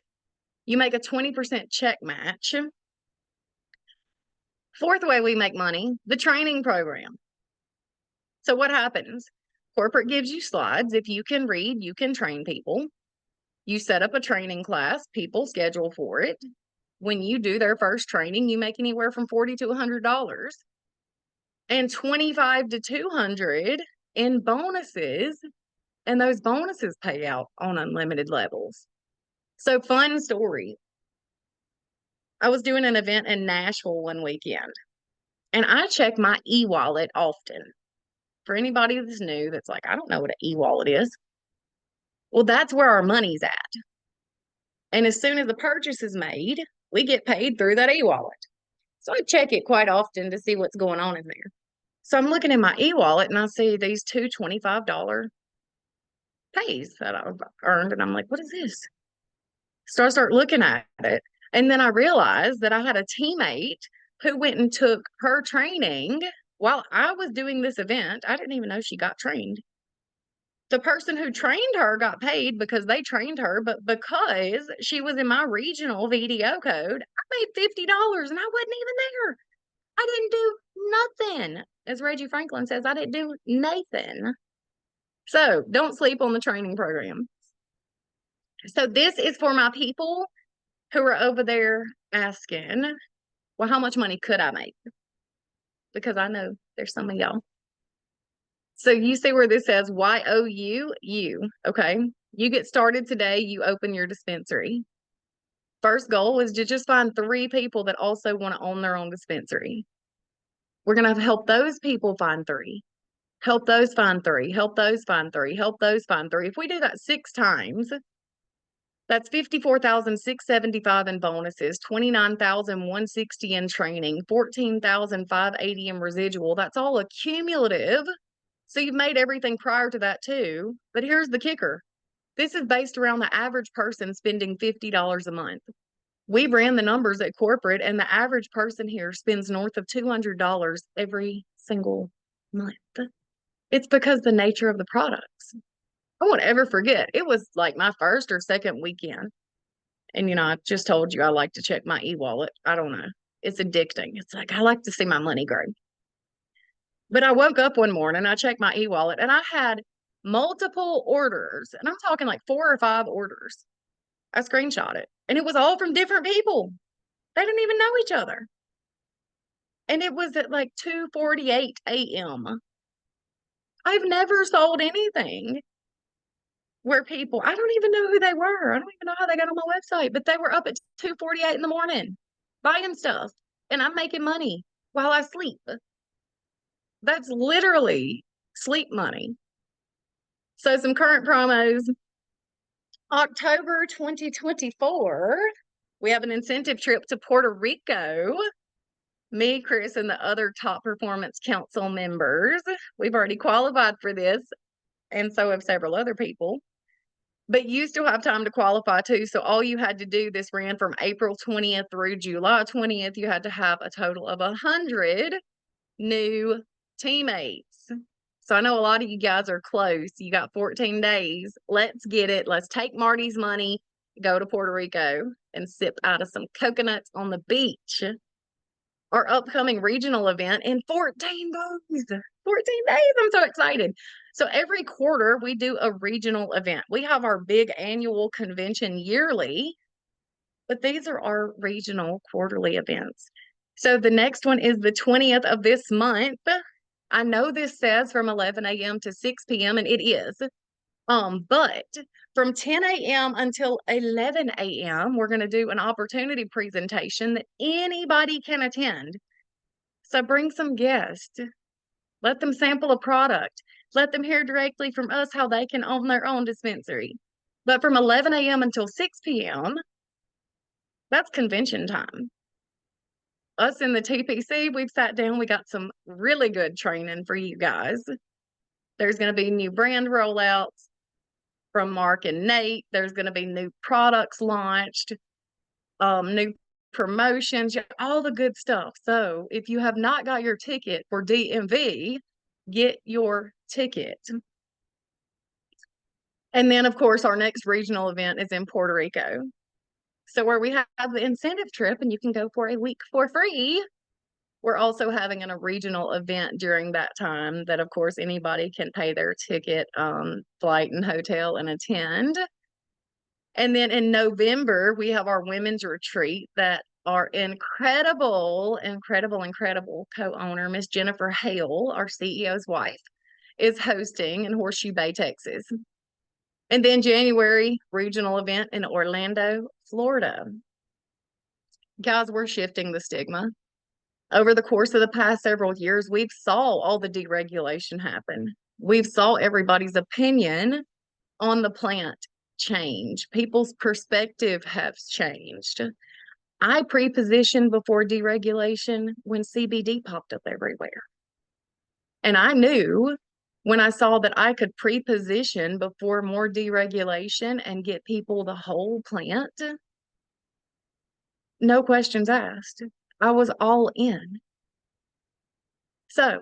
you make a 20% check match. Fourth way we make money, the training program. So what happens? Corporate gives you slides. If you can read, you can train people. You set up a training class, people schedule for it. When you do their first training, you make anywhere from $40 to $100 and $25 to $200 in bonuses. And those bonuses pay out on unlimited levels. So fun story. I was doing an event in Nashville one weekend, and I check my e-wallet often. For anybody that's new, that's like, I don't know what an e-wallet is. Well, that's where our money's at. And as soon as the purchase is made, we get paid through that e-wallet. So I check it quite often to see what's going on in there. So I'm looking in my e-wallet and I see these two $25 pays that I've earned. And I'm like, what is this? So I start looking at it. And then I realized that I had a teammate who went and took her training while I was doing this event. I didn't even know she got trained. The person who trained her got paid because they trained her, but because she was in my regional VDO code, I made $50 and I wasn't even there. I didn't do nothing. As Reggie Franklin says, I didn't do Nathan. So don't sleep on the training program. So this is for my people who are over there asking, well, how much money could I make? Because I know there's some of y'all. So you see where this says YOU, okay? You get started today, you open your dispensary. First goal is to just find 3 people that also want to own their own dispensary. We're going to help those people find 3. Help those find 3. Help those find 3. Help those find 3. If we do that 6 times, that's $54,675 in bonuses, $29,160 in training, $14,580 in residual. That's all accumulative. So you've made everything prior to that too. But here's the kicker. This is based around the average person spending $50 a month. We ran the numbers at corporate, and the average person here spends north of $200 every single month. It's because the nature of the products. I won't ever forget. It was like my first or second weekend. And, I just told you I like to check my e-wallet. I don't know. It's addicting. It's like, I like to see my money grow. But I woke up one morning, I checked my e-wallet, and I had multiple orders. And I'm talking like 4 or 5 orders. I screenshot it. And it was all from different people. They didn't even know each other. And it was at like 2:48 a.m. I've never sold anything where people, I don't even know who they were. I don't even know how they got on my website, but they were up at 2:48 in the morning buying stuff. And I'm making money while I sleep. That's literally sleep money. So some current promos. October 2024, we have an incentive trip to Puerto Rico. Me, Chris, and the other top performance council members. We've already qualified for this, and so have several other people. But you still have time to qualify too. So all you had to do, this ran from April 20th through July 20th. You had to have a total of 100 new teammates. So I know a lot of you guys are close. You got 14 days. Let's get it. Let's take Marty's money, go to Puerto Rico, and sip out of some coconuts on the beach. Our upcoming regional event in 14 days. 14 days. I'm so excited. So every quarter we do a regional event. We have our big annual convention yearly, but these are our regional quarterly events. So the next one is the 20th of this month. I know this says from 11 a.m. to 6 p.m. and it is. But from 10 a.m. until 11 a.m., we're going to do an opportunity presentation that anybody can attend. So bring some guests. Let them sample a product. Let them hear directly from us how they can own their own dispensary. But from 11 a.m. until 6 p.m., that's convention time. Us in the TPC, we've sat down, we got some really good training for you guys. There's going to be new brand rollouts from Mark and Nate. There's going to be new products launched, new promotions, all the good stuff. So if you have not got your ticket for DMV, get your ticket. And then, of course, our next regional event is in Puerto Rico. So where we have the incentive trip and you can go for a week for free, we're also having a regional event during that time that, of course, anybody can pay their ticket, flight and hotel and attend. And then in November, we have our women's retreat that our incredible co-owner, Miss Jennifer Hale, our CEO's wife, is hosting in Horseshoe Bay, Texas. And then January, regional event in Orlando, Florida. Guys, we're shifting the stigma. Over the course of the past several years, we've saw all the deregulation happen. We've saw everybody's opinion on the plant change. People's perspective has changed. I pre-positioned before deregulation when CBD popped up everywhere. And I knew when I saw that I could pre-position before more deregulation and get people the whole plant, no questions asked. I was all in. So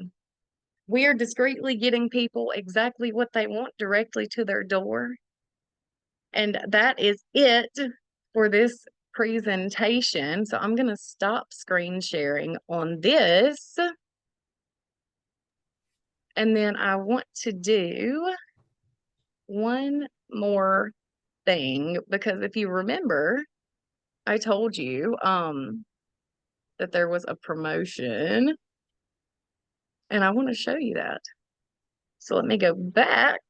we are discreetly getting people exactly what they want directly to their door. And that is it for this presentation. So I'm going to stop screen sharing on this. And then I want to do one more thing, because if you remember, I told you that there was a promotion, and I want to show you that. So let me go back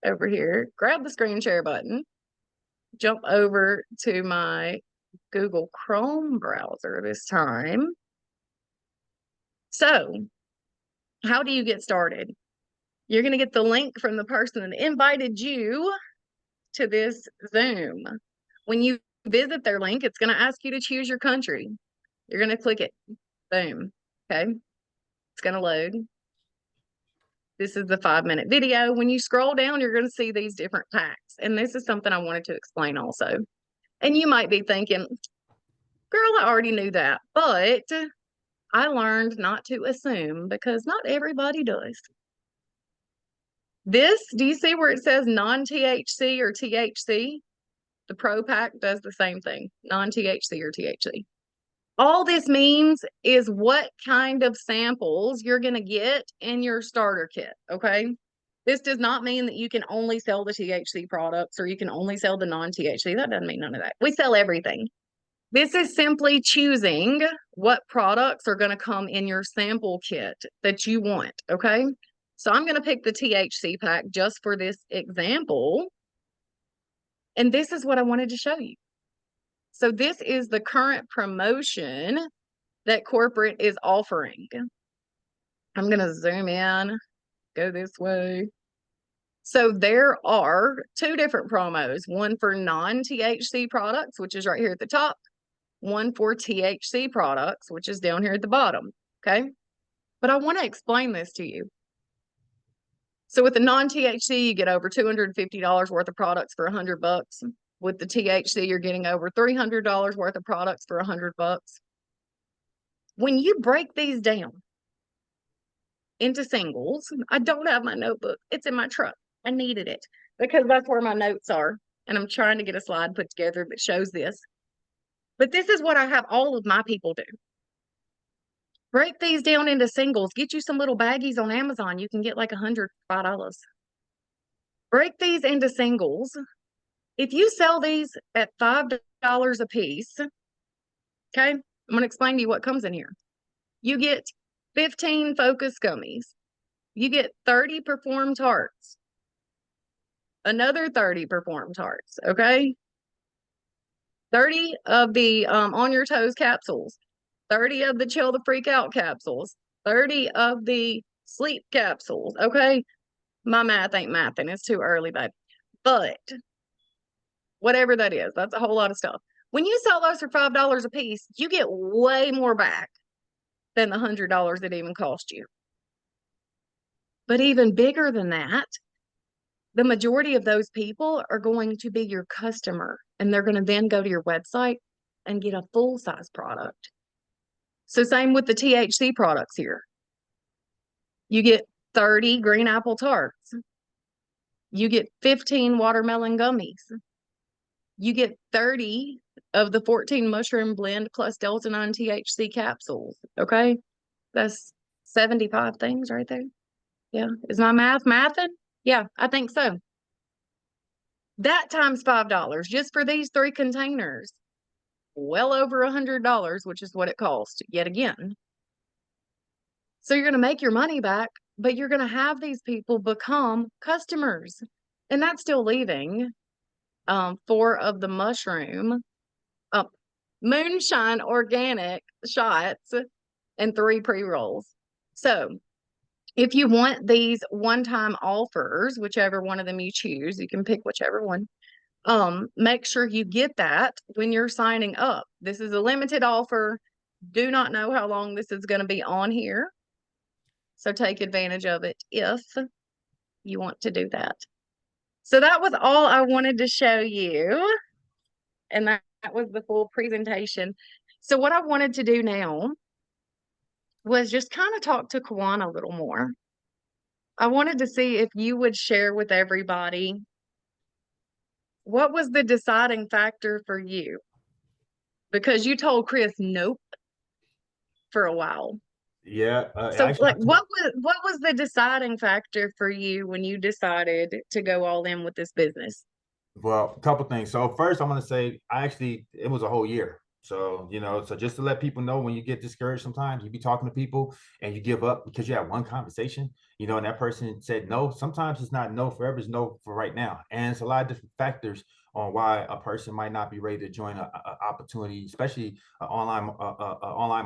over here, grab the screen share button, jump over to my Google Chrome browser this time. So how do you get started? You're going to get the link from the person that invited you to this Zoom. When you visit their link, it's going to ask you to choose your country. You're going to click it. Boom. Okay. It's going to load. This is the 5-minute video. When you scroll down, you're going to see these different packs. And this is something I wanted to explain also. And you might be thinking, girl, I already knew that. But I learned not to assume, because not everybody does. This, do you see where it says non-THC or THC? The Pro Pack does the same thing, non-THC or THC. All this means is what kind of samples you're going to get in your starter kit, okay? This does not mean that you can only sell the THC products or you can only sell the non-THC. That doesn't mean none of that. We sell everything. This is simply choosing what products are going to come in your sample kit that you want, okay? So I'm going to pick the THC pack just for this example. And this is what I wanted to show you. So this is the current promotion that corporate is offering. I'm going to zoom in, go this way. So there are 2 different promos, one for non-THC products, which is right here at the top, one for THC products, which is down here at the bottom, okay? But I want to explain this to you. So with the non-THC, you get over $250 worth of products for $100. With the THC, you're getting over $300 worth of products for $100. When you break these down into singles, I don't have my notebook. It's in my truck. I needed it because that's where my notes are. And I'm trying to get a slide put together that shows this. But this is what I have all of my people do. Break these down into singles. Get you some little baggies on Amazon. You can get like $105. Break these into singles. If you sell these at $5 a piece, okay, I'm going to explain to you what comes in here. You get 15 focus gummies. You get 30 perform tarts. Another 30 perform tarts, okay? 30 of the On Your Toes capsules. 30 of the chill the freak out capsules, 30 of the sleep capsules. Okay. My math ain't math and it's too early, babe. But whatever that is, that's a whole lot of stuff. When you sell those for $5 a piece, you get way more back than the $100 it even cost you. But even bigger than that, the majority of those people are going to be your customer, and they're going to then go to your website and get a full size product. So same with the THC products here. You get 30 green apple tarts. You get 15 watermelon gummies. You get 30 of the 14 mushroom blend plus Delta 9 THC capsules. Okay. That's 75 things right there. Yeah. Is my math mathing? Yeah, I think so. That times $5 just for these 3 containers. Well over $100, which is what it cost yet again. So you're going to make your money back, but you're going to have these people become customers. And that's still leaving 4 of the mushroom moonshine organic shots and 3 pre-rolls. So if you want these one-time offers, whichever one of them you choose, you can pick whichever one. Make sure you get that when you're signing up. This is a limited offer. Do not know how long this is going to be on here. So take advantage of it if you want to do that. So that was all I wanted to show you. And that was the full presentation. So what I wanted to do now was just kind of talk to Kawan a little more. I wanted to see if you would share with everybody what was the deciding factor for you? Because you told Chris nope for a while. Yeah. So Actually, like what was the deciding factor for you when you decided to go all in with this business? well, a couple things. So first, I'm going to say it was a whole year. So, so just to let people know, when you get discouraged, sometimes you be talking to people and you give up because you have one conversation, and that person said no. Sometimes it's not no forever, it's no for right now. And it's a lot of different factors on why a person might not be ready to join a opportunity, especially online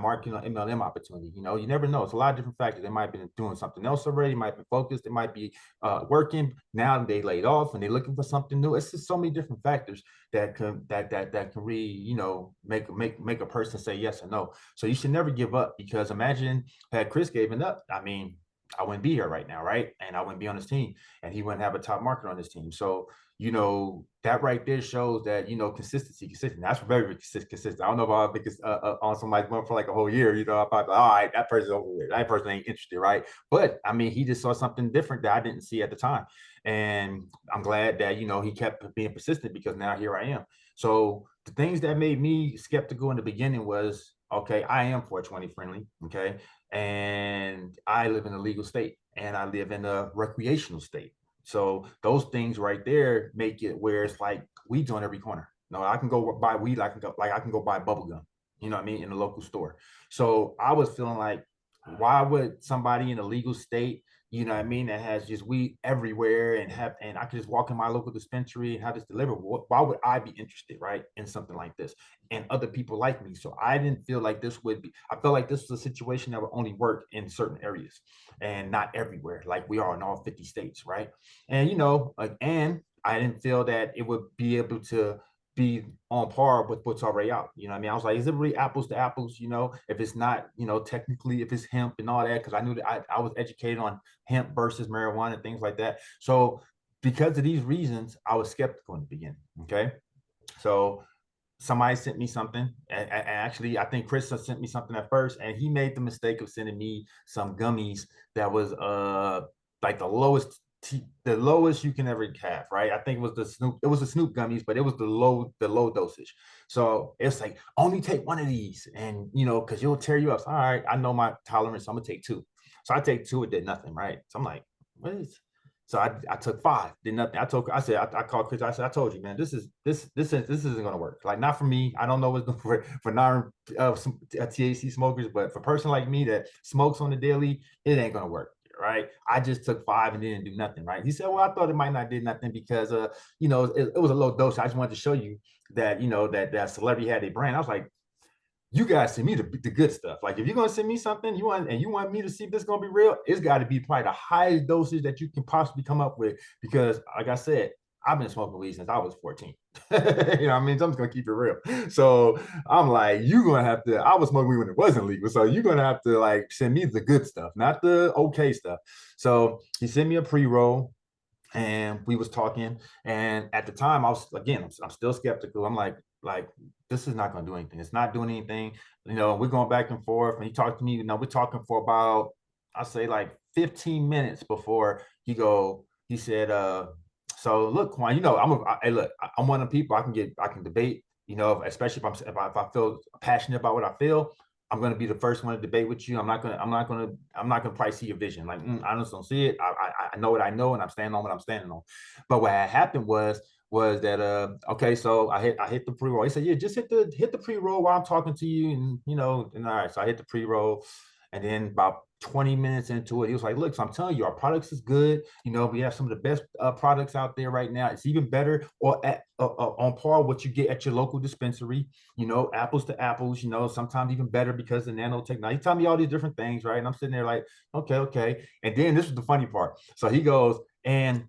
marketing or MLM opportunity. You never know. It's a lot of different factors. They might be doing something else already, might be focused, they might be working. Now they laid off and they're looking for something new. It's just so many different factors that can really, make a person say yes or no. So you should never give up, because imagine had Chris given up, I mean, I wouldn't be here right now, right? And I wouldn't be on his team, and he wouldn't have a top marketer on his team. So, that right there shows that, consistency. That's very consistent. I don't know if I'll be on somebody's one for like a whole year, I'll probably, all right, that person's over there. That person ain't interested, right? But I mean, he just saw something different that I didn't see at the time. And I'm glad that, he kept being persistent, because now here I am. So the things that made me skeptical in the beginning was, okay, I am 420 friendly, okay? And I live in a legal state, and I live in a recreational state. So those things right there make it where it's like weeds on every corner. No, I can go buy weed, I can go buy bubble gum, you know what I mean, in a local store. So I was feeling like, why would somebody in a legal state, you know what I mean, that has just weed everywhere, and I could just walk in my local dispensary and have this delivered? Why would I be interested, right, in something like this? And other people like me. So I didn't feel like this would be, I felt like this was a situation that would only work in certain areas and not everywhere, like we are in all 50 states, right? And and I didn't feel that it would be able to be on par with what's already out. You know what I mean? I was like, is it really apples to apples? If it's not, technically, if it's hemp and all that, because I knew that I was educated on hemp versus marijuana and things like that. So because of these reasons, I was skeptical in the beginning. Okay. So somebody sent me something, and actually, I think Chris sent me something at first, and he made the mistake of sending me some gummies that was like the lowest you can ever have, right? I think it was the Snoop gummies, but it was the low dosage. So it's like, only take one of these, and because you'll tear you up. So, all right, I know my tolerance, so I'm gonna take 2. So I take 2, it did nothing, right? So I'm like, what is? So I took 5, did nothing. I called Chris. I said, I told you, man, this isn't gonna work. Like, not for me. I don't know what's for non THC smokers, but for a person like me that smokes on the daily, it ain't gonna work, right? I just took 5 and didn't do nothing, right? He said, well, I thought it might not did nothing because it was a low dose. I just wanted to show you that that celebrity had a brand. I was like, you guys send me the good stuff. Like if you're gonna send me something, you want me to see if this is gonna be real, it's got to be probably the highest dosage that you can possibly come up with. Because like I said, I've been smoking weed since I was 14. You know what I mean? So I'm just gonna keep it real. So I'm like, you're gonna have to. I was smoking weed when it wasn't legal, so you're gonna have to like send me the good stuff, not the okay stuff. So he sent me a pre-roll and we was talking, and at the time I was, again, I'm still skeptical. I'm like this is not going to do anything. It's not doing anything. We're going back and forth, and he talked to me. We're talking for about, I say, like 15 minutes before he said, so look, Quan, hey, look, I'm one of the people I can debate, especially if I feel passionate about what I feel. I'm going to be the first one to debate with you. I'm not going to probably see your vision. Like, I just don't see it. I know what I know, and I'm standing on what I'm standing on. But what had happened was that, okay, so I hit the pre-roll. He said, yeah, just hit the pre-roll while I'm talking to you. And all right. So I hit the pre-roll, and then about 20 minutes into it, he was like, look, so I'm telling you, our products is good. We have some of the best products out there right now. It's even better or at on par with what you get at your local dispensary, apples to apples, sometimes even better because of nanotechnology. He told me all these different things, right? And I'm sitting there like, okay. And then this is the funny part. So he goes, and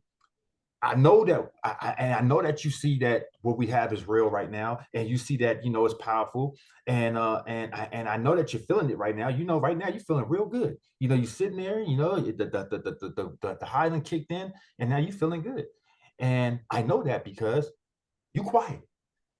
I know that I know that you see that what we have is real right now, and you see that it's powerful, and I know that you're feeling it right now. Right now you're feeling real good. You're sitting there. The Highland kicked in, and now you're feeling good. And I know that because you quiet.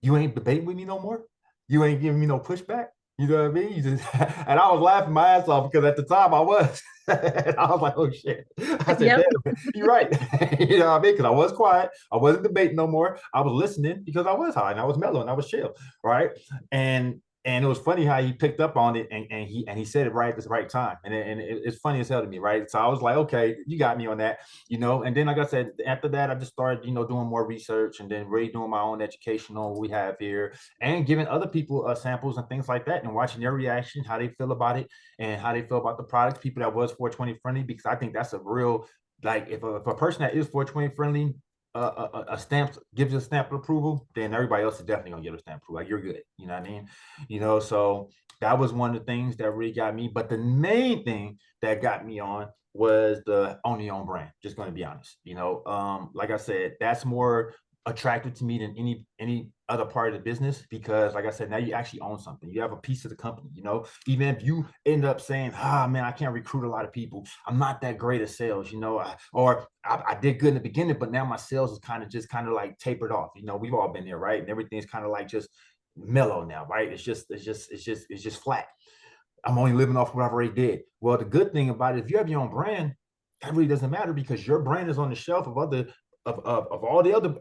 You ain't debating with me no more. You ain't giving me no pushback. You know what I mean? You just and I was laughing my ass off because at the time I was. I was like, oh shit. I said, Yep. damn, you're right. You know what I mean? Because I was quiet. I wasn't debating no more. I was listening because I was high and I was mellow and I was chill. Right. And it was funny how he picked up on it and he said it right at the right time. And it's funny as hell to me, right? So I was like, okay, you got me on that, And then, like I said, after that, I just started, doing more research and then really doing my own education on what we have here and giving other people samples and things like that and watching their reaction, how they feel about it and how they feel about the products, people that was 420 friendly, because I think that's a real, like, if a person that is 420 friendly, a stamp gives a stamp of approval, then everybody else is definitely gonna get a stamp of approval. Like, you're good. You know what I mean? So that was one of the things that really got me. But the main thing that got me on was the own your own brand. Just going to be honest. Like I said, that's more attractive to me than any other part of the business, because like I said, now you actually own something. You have a piece of the company. Even if you end up saying, man, I can't recruit a lot of people, I'm not that great at sales, I did good in the beginning, but now my sales is kind of like tapered off. We've all been there, right? And everything's kind of like just mellow now, right? It's just flat. I'm only living off what I've already did. Well, the good thing about it, if you have your own brand, that really doesn't matter because your brand is on the shelf of other of all the other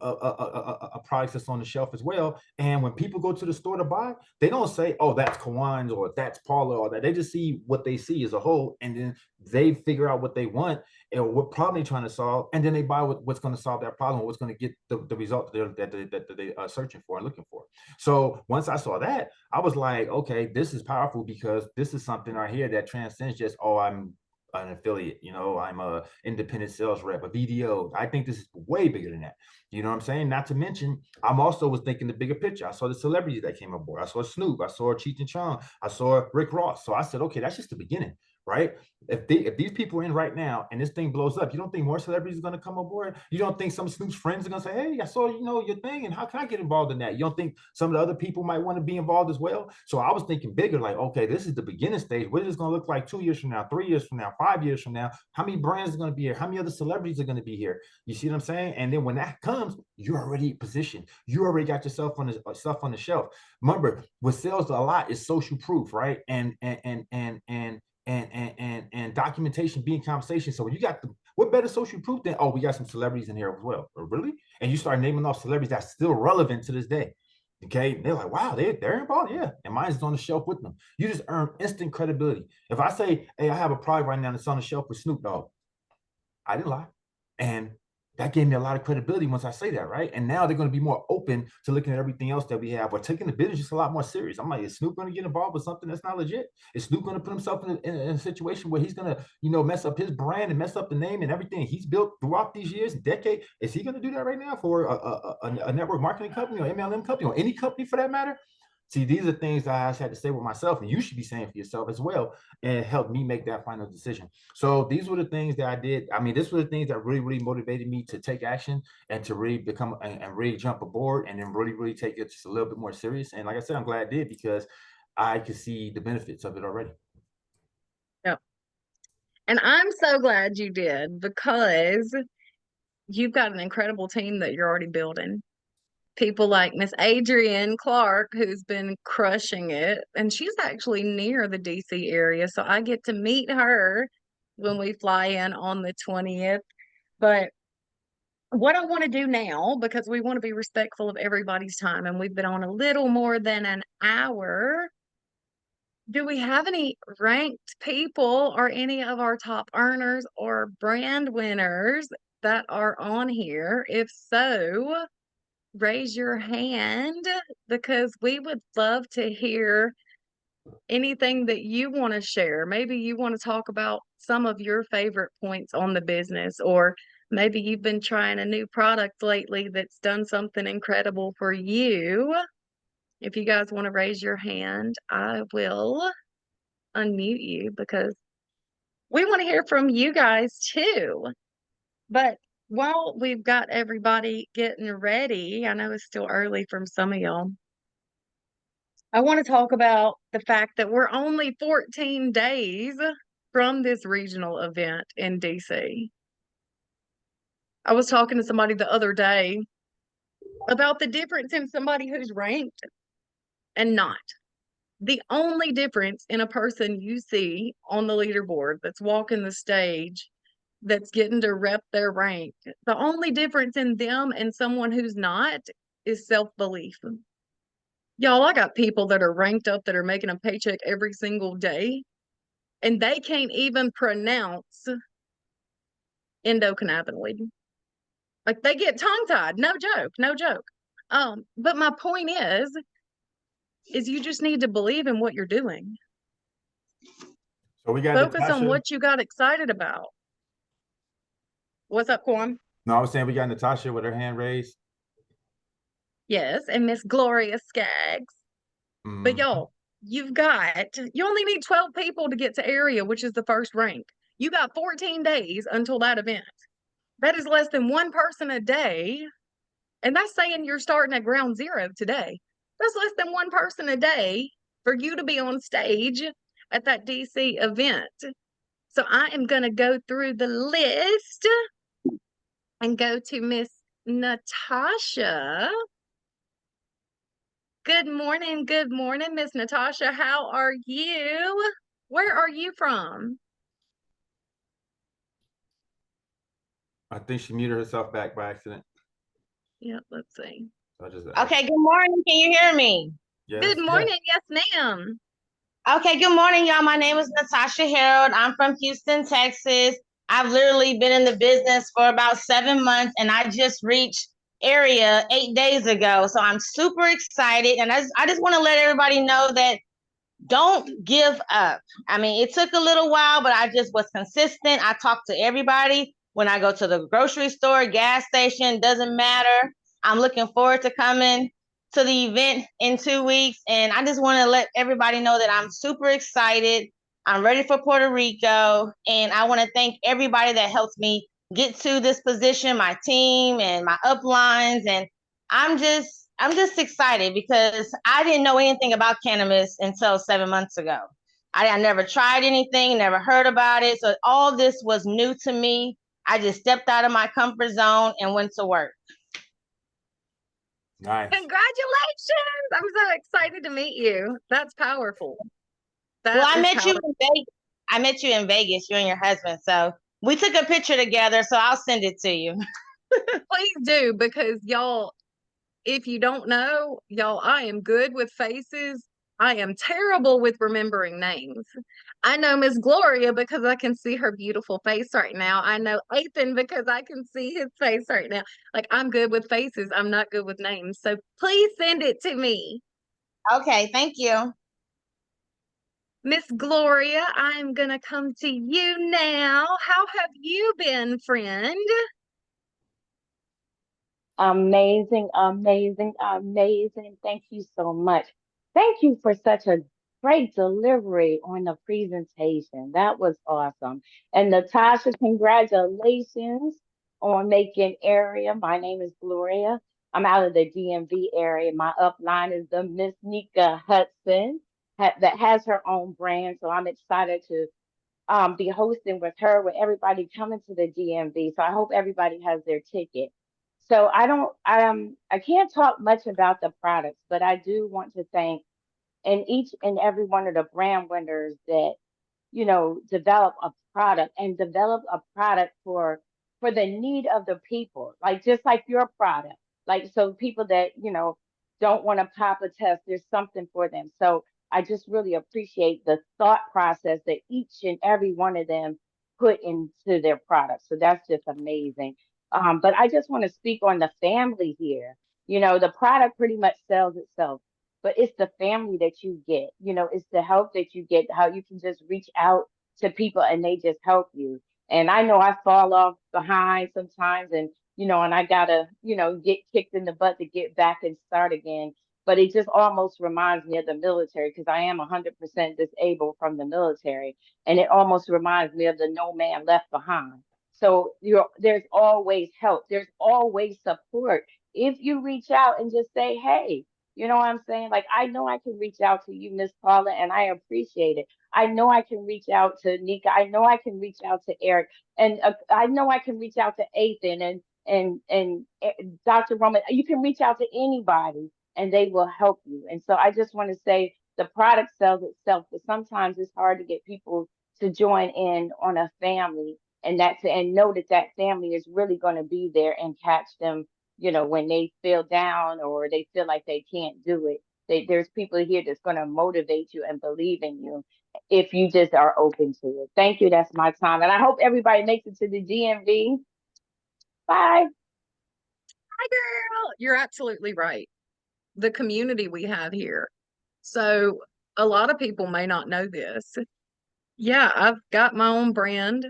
products that's on the shelf as well. And when people go to the store to buy, they don't say, "Oh, that's Kawan's or that's Paula," or that. They just see what they see as a whole, and then they figure out what they want and what problem they're trying to solve, and then they buy what's going to solve that problem, what's going to get the result that they are searching for and looking for. So once I saw that, I was like, okay, this is powerful because this is something right here that transcends just, oh, I'm an affiliate, I'm a independent sales rep, a VDO. I think this is way bigger than that. You know what I'm saying? Not to mention, I'm also was thinking the bigger picture. I saw the celebrities that came aboard. I saw Snoop. I saw Cheech and Chong. I saw Rick Ross. So I said, okay, that's just the beginning, right? If these people are in right now and this thing blows up, you don't think more celebrities are going to come aboard? You don't think some of Snoop's friends are going to say, hey, I saw, your thing, and how can I get involved in that? You don't think some of the other people might want to be involved as well? So I was thinking bigger, like, okay, this is the beginning stage. What is this going to look like 2 years from now, 3 years from now, 5 years from now? How many brands are going to be here? How many other celebrities are going to be here? You see what I'm saying? And then when that comes, you're already positioned. You already got yourself on the shelf. Remember, what sells a lot is social proof, right? And documentation being conversation. So when you got what better social proof than, oh, we got some celebrities in here as well? Or really? And you start naming off celebrities that's still relevant to this day. Okay, and they're like, wow, they're involved, yeah. And mine's on the shelf with them. You just earn instant credibility. If I say, hey, I have a product right now that's on the shelf with Snoop Dogg, I didn't lie. And that gave me a lot of credibility once I say that, right? And now they're going to be more open to looking at everything else that we have, or taking the business just a lot more serious. I'm like, is Snoop going to get involved with something that's not legit? Is Snoop going to put himself in a situation where he's going to, mess up his brand and mess up the name and everything he's built throughout these years, decade? Is he going to do that right now for a network marketing company or MLM company or any company for that matter? See, these are things that I had to say with myself, and you should be saying for yourself as well, and help me make that final decision. So these were the things that I did. I mean, this were the things that really, really motivated me to take action and to really become and really jump aboard and then really, really take it just a little bit more serious. And like I said, I'm glad I did because I could see the benefits of it already. Yeah. And I'm so glad you did because you've got an incredible team that you're already building. People like Miss Adrienne Clark, who's been crushing it, and she's actually near the DC area, so I get to meet her when we fly in on the 20th. But what I want to do now, because we want to be respectful of everybody's time, and we've been on a little more than an hour, do we have any ranked people or any of our top earners or brand winners that are on here? If so, raise your hand because we would love to hear anything that you want to share. Maybe you want to talk about some of your favorite points on the business, or maybe you've been trying a new product lately that's done something incredible for you. If you guys want to raise your hand, I will unmute you because we want to hear from you guys too. But while we've got everybody getting ready, I know it's still early from some of y'all. I want to talk about the fact that we're only 14 days from this regional event in DC. I was talking to somebody the other day about the difference in somebody who's ranked and not. The only difference in a person you see on the leaderboard that's walking the stage, that's getting to rep their rank, the only difference in them and someone who's not is self-belief. Y'all, I got people that are ranked up that are making a paycheck every single day, and they can't even pronounce endocannabinoid. Like they get tongue-tied. No joke, no joke. But my point is you just need to believe in what you're doing. So we got Focus on Natasha. what you got excited about. What's up, Quam? No, I was saying we got Natasha with her hand raised. Yes, and Miss Gloria Skaggs. But y'all, you only need 12 people to get to area, which is the first rank. You got 14 days until that event. That is less than one person a day. And that's saying you're starting at ground zero today. That's less than one person a day for you to be on stage at that DC event. So I am going to go through the list and go to Miss Natasha. Good morning, Miss Natasha. How are you? Where are you from? I think she muted herself back by accident. Yeah, let's see. So Okay, good morning. Can you hear me? Yes, Good morning. Yes, ma'am. Okay, good morning, y'all. My name is Natasha Harold. I'm from Houston, Texas. I've literally been in the business for about 7 months, and I just reached area 8 days ago. So I'm super excited. And I just want to let everybody know that don't give up. I mean, it took a little while, but I just was consistent. I talked to everybody when I go to the grocery store, gas station, doesn't matter. I'm looking forward to coming to the event in 2 weeks. And I just want to let everybody know that I'm super excited. I'm ready for Puerto Rico. And I want to thank everybody that helped me get to this position, my team and my uplines. And I'm just excited because I didn't know anything about cannabis until 7 months ago. I never tried anything, never heard about it. So all this was new to me. I just stepped out of my comfort zone and went to work. Nice. Congratulations. I'm so excited to meet you. That's powerful. Well, I met you in Vegas. I met you in Vegas, you and your husband. So we took a picture together. So I'll send it to you. Please do, because y'all, if you don't know, y'all, I am good with faces. I am terrible with remembering names. I know Miss Gloria because I can see her beautiful face right now. I know Ethan because I can see his face right now. Like, I'm good with faces. I'm not good with names. So please send it to me. Okay, thank you. Miss Gloria, I'm going to come to you now. How have you been, friend? Amazing, amazing, amazing. Thank you so much. Thank you for such a great delivery on the presentation. That was awesome. And Natasha, congratulations on making area. My name is Gloria. I'm out of the DMV area. My upline is the Miss Nika Hudson that has her own brand. So I'm excited to be hosting with her, with everybody coming to the DMV. So I hope everybody has their ticket. So I can't talk much about the products, but I do want to thank and each and every one of the brand winners that develop a product and develop a product for the need of the people, like just like your product. Like so people that, don't want to pop a test, there's something for them. So I just really appreciate the thought process that each and every one of them put into their product. So that's just amazing. But I just want to speak on the family here. The product pretty much sells itself, but it's the family that you get. It's the help that you get, how you can just reach out to people and they just help you. And I know I fall off behind sometimes, and I gotta, get kicked in the butt to get back and start again. But it just almost reminds me of the military because I am 100% disabled from the military. And it almost reminds me of the no man left behind. So there's always help. There's always support. If you reach out and just say, hey, you know what I'm saying? Like, I know I can reach out to you, Miss Paula, and I appreciate it. I know I can reach out to Nika. I know I can reach out to Eric, and I know I can reach out to Ethan and Dr. Roman. You can reach out to anybody, and they will help you. And so I just want to say the product sells itself, but sometimes it's hard to get people to join in on a family, and know that that family is really going to be there and catch them when they feel down or they feel like they can't do it. There's people here that's going to motivate you and believe in you if you just are open to it. Thank you. That's my time. And I hope everybody makes it to the DMV. Bye. Hi, girl. You're absolutely right. The community we have here. So a lot of people may not know this. Yeah, I've got my own brand.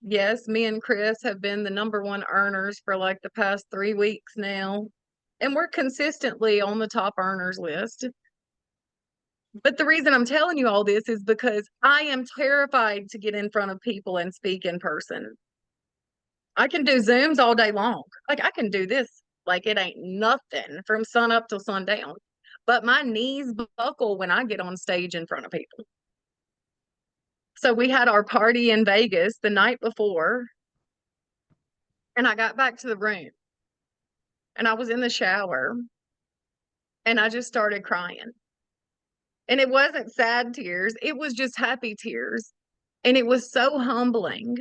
Yes, me and Chris have been the #1 earners for like the past 3 weeks now. And we're consistently on the top earners list. But the reason I'm telling you all this is because I am terrified to get in front of people and speak in person. I can do Zooms all day long. Like I can do this like it ain't nothing from sun up till sundown. But my knees buckle when I get on stage in front of people. So we had our party in Vegas the night before, and I got back to the room and I was in the shower and I just started crying. And it wasn't sad tears, it was just happy tears. And it was so humbling.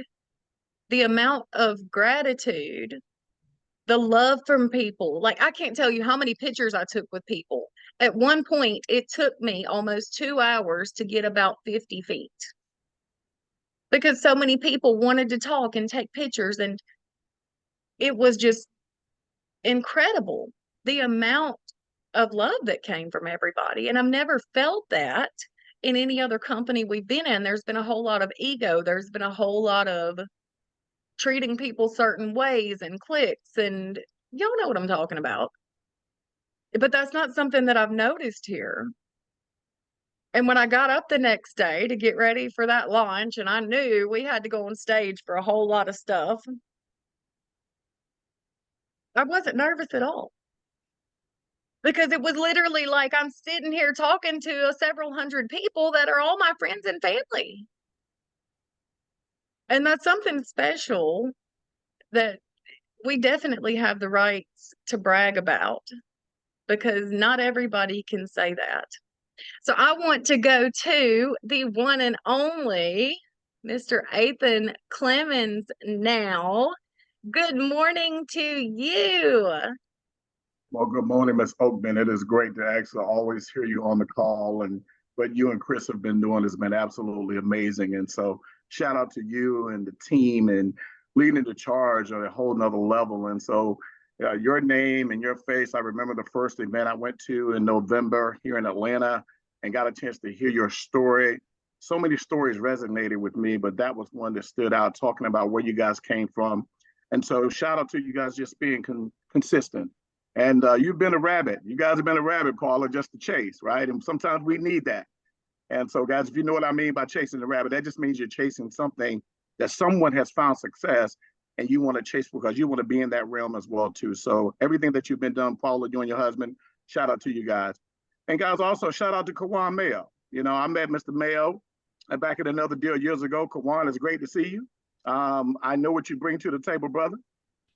The amount of gratitude, the love from people. Like, I can't tell you how many pictures I took with people. At one point, it took me almost 2 hours to get about 50 feet because so many people wanted to talk and take pictures. And it was just incredible the amount of love that came from everybody. And I've never felt that in any other company we've been in. There's been a whole lot of ego. There's been a whole lot of treating people certain ways and clicks, and y'all know what I'm talking about. But that's not something that I've noticed here. And when I got up the next day to get ready for that launch, and I knew we had to go on stage for a whole lot of stuff, I wasn't nervous at all. Because it was literally like I'm sitting here talking to several hundred people that are all my friends and family. And that's something special that we definitely have the rights to brag about, because not everybody can say that. So I want to go to the one and only Mr. Ethan Clemens now. Good morning to you. Well, good morning, Ms. Oakman. It is great to actually always hear you on the call, and what you and Chris have been doing has been absolutely amazing. And so shout out to you and the team and leading the charge on a whole nother level. And so your name and your face, I remember the first event I went to in November here in Atlanta and got a chance to hear your story. So many stories resonated with me, but that was one that stood out, talking about where you guys came from. And so shout out to you guys just being consistent. And you've been a rabbit. You guys have been a rabbit, Paula, just to chase, right? And sometimes we need that. And so, guys, if you know what I mean by chasing the rabbit, that just means you're chasing something that someone has found success and you want to chase because you want to be in that realm as well, too. So everything that you've been done, Paula, you and your husband, shout out to you guys. And guys, also shout out to Kawan Mayo. You know, I met Mr. Mayo back in another deal years ago. Kawan, it's great to see you. I know what you bring to the table, brother.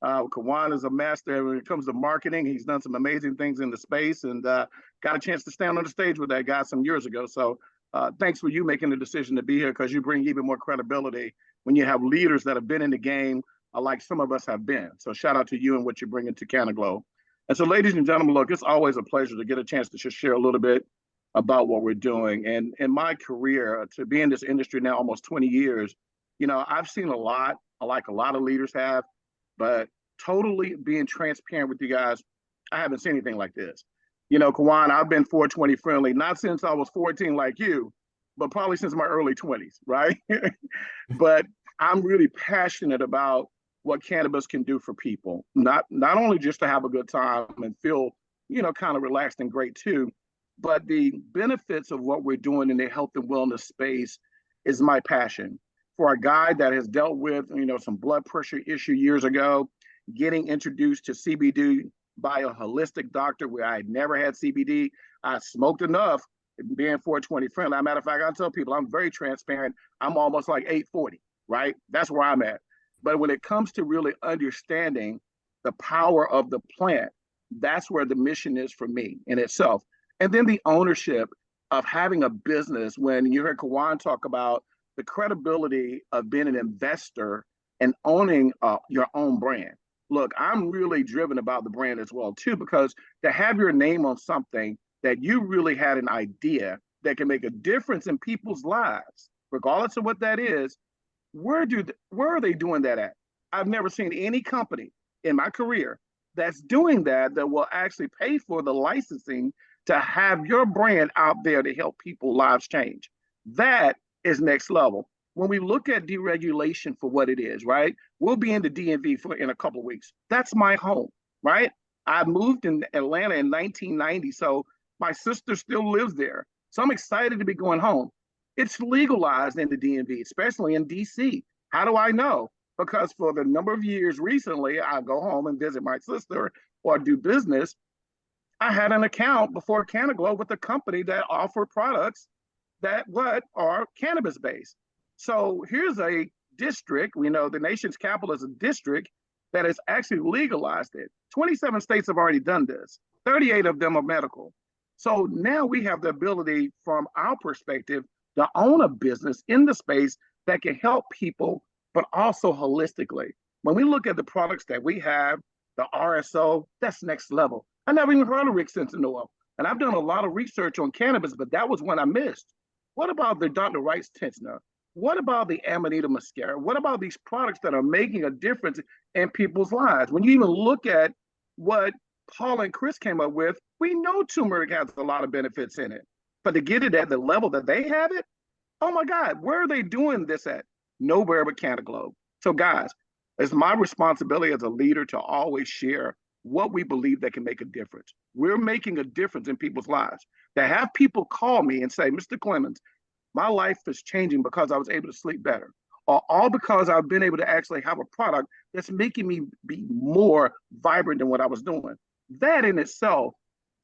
Kawan is a master when it comes to marketing. He's done some amazing things in the space and got a chance to stand on the stage with that guy some years ago. So thanks for you making the decision to be here because you bring even more credibility when you have leaders that have been in the game like some of us have been. So shout out to you and what you're bringing to Cannaglobe. And so, ladies and gentlemen, look, it's always a pleasure to get a chance to just share a little bit about what we're doing. And in my career, to be in this industry now almost 20 years, you know, I've seen a lot, like a lot of leaders have, but totally being transparent with you guys, I haven't seen anything like this. You know, Kawan, I've been 420 friendly, not since I was 14 like you, but probably since my early 20s, right? But I'm really passionate about what cannabis can do for people, not only just to have a good time and feel, you know, kind of relaxed and great too, but the benefits of what we're doing in the health and wellness space is my passion. For a guy that has dealt with, you know, some blood pressure issue years ago, getting introduced to CBD by a holistic doctor where I had never had CBD. I smoked enough being 420 friendly. As a matter of fact, I tell people I'm very transparent. I'm almost like 840, right? That's where I'm at. But when it comes to really understanding the power of the plant, that's where the mission is for me in itself. And then the ownership of having a business, when you heard Kawan talk about the credibility of being an investor and owning your own brand. Look, I'm really driven about the brand as well, too, because to have your name on something that you really had an idea that can make a difference in people's lives, regardless of what that is, where are they doing that at? I've never seen any company in my career that's doing that will actually pay for the licensing to have your brand out there to help people's lives change. That is next level. When we look at deregulation for what it is, right? We'll be in the DMV in a couple of weeks. That's my home, right? I moved in Atlanta in 1990, so my sister still lives there. So I'm excited to be going home. It's legalized in the DMV, especially in DC. How do I know? Because for the number of years recently, I go home and visit my sister or do business. I had an account before Cannaglobe with a company that offered products that are cannabis based. So here's a district, we know the nation's capital is a district that has actually legalized it. 27 states have already done this. 38 of them are medical. So now we have the ability from our perspective to own a business in the space that can help people, but also holistically. When we look at the products that we have, the RSO, that's next level. I never even heard of Rick Sentinel. And I've done a lot of research on cannabis, but that was one I missed. What about the Dr. Wright's Tensioner? What about the Amanita Muscaria? What about these products that are making a difference in people's lives? When you even look at what Paul and Chris came up with, we know turmeric has a lot of benefits in it. But to get it at the level that they have it, oh my God, where are they doing this at? Nowhere but Cannaglobe. So guys, it's my responsibility as a leader to always share what we believe that can make a difference. We're making a difference in people's lives. To have people call me and say, Mr. Clemens, my life is changing because I was able to sleep better, or all because I've been able to actually have a product that's making me be more vibrant than what I was doing. That in itself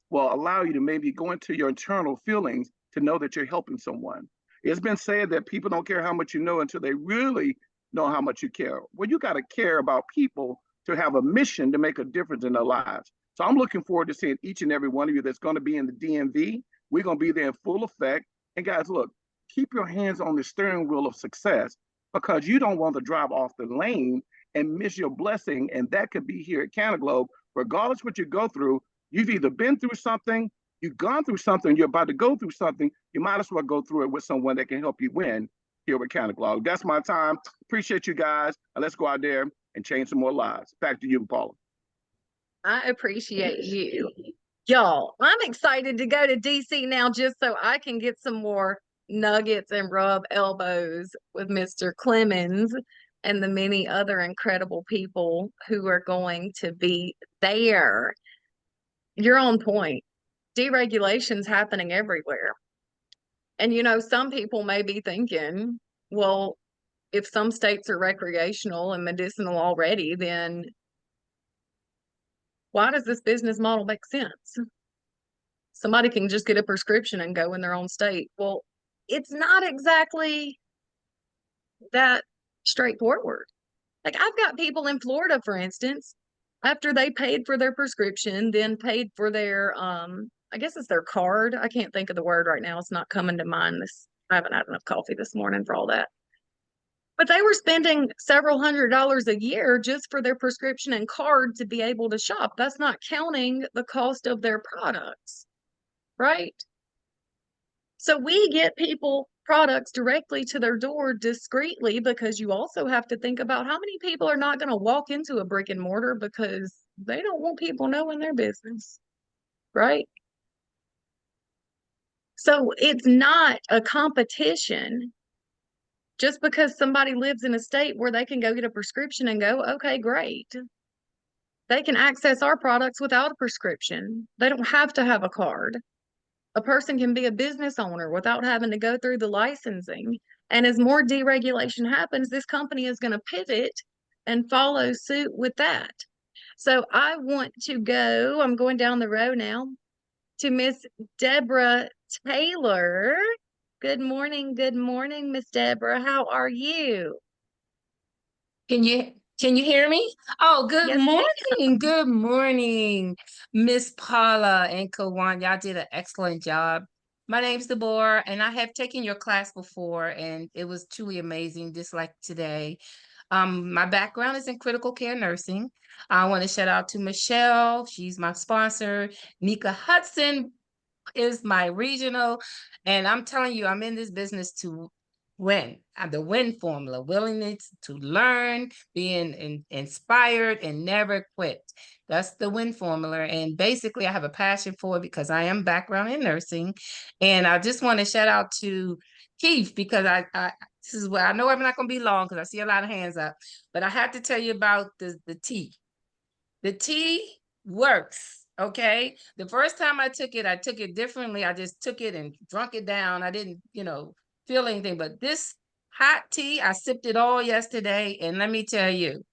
will allow you to maybe go into your internal feelings to know that you're helping someone. It's been said that people don't care how much you know until they really know how much you care. Well, you got to care about people to have a mission to make a difference in their lives. So I'm looking forward to seeing each and every one of you that's going to be in the DMV. We're going to be there in full effect. And guys, look, keep your hands on the steering wheel of success because you don't want to drive off the lane and miss your blessing. And that could be here at Cannaglobe. Regardless what you go through, you've either been through something, you've gone through something, you're about to go through something, you might as well go through it with someone that can help you win here at Cannaglobe. That's my time. Appreciate you guys. And let's go out there and change some more lives. Back to you, Paula. I appreciate you. Y'all, I'm excited to go to DC now just so I can get some more nuggets and rub elbows with Mr. Clemens and the many other incredible people who are going to be there. You're on point. Deregulation's happening everywhere. And some people may be thinking, well, if some states are recreational and medicinal already, then why does this business model make sense? Somebody can just get a prescription and go in their own state. Well, it's not exactly that straightforward. Like I've got people in Florida, for instance, after they paid for their prescription, then paid for their I guess it's their card. I can't think of the word right now. It's not coming to mind. I haven't had enough coffee this morning for all that. But they were spending several $100s a year just for their prescription and card to be able to shop. That's not counting the cost of their products, right? So we get people products directly to their door discreetly, because you also have to think about how many people are not going to walk into a brick and mortar because they don't want people knowing their business, right? So it's not a competition. Just because somebody lives in a state where they can go get a prescription and go, okay, great. They can access our products without a prescription. They don't have to have a card. A person can be a business owner without having to go through the licensing. And as more deregulation happens, this company is going to pivot and follow suit with that. So I want to go, I'm going down the row now to Miss Deborah Taylor. Good morning, Miss Deborah. How are you? Can you hear me? Oh, good Yes, ma'am. morning. Good morning, Miss Paula and Kawan. Y'all did an excellent job. My name's Deborah, and I have taken your class before, and it was truly amazing, just like today. My background is in critical care nursing. I want to shout out to Michelle. She's my sponsor. Nika Hudson is my regional. And I'm telling you, I'm in this business to win. The win formula, willingness to learn, being inspired, and never quit. That's the win formula. And basically, I have a passion for it because I am background in nursing. And I just want to shout out to Keith, because this is where I know I'm not going to be long because I see a lot of hands up, but I have to tell you about the tea. The tea works, okay? The first time I took it differently. I just took it and drunk it down. I didn't, feel anything. But this hot tea, I sipped it all yesterday. And let me tell you,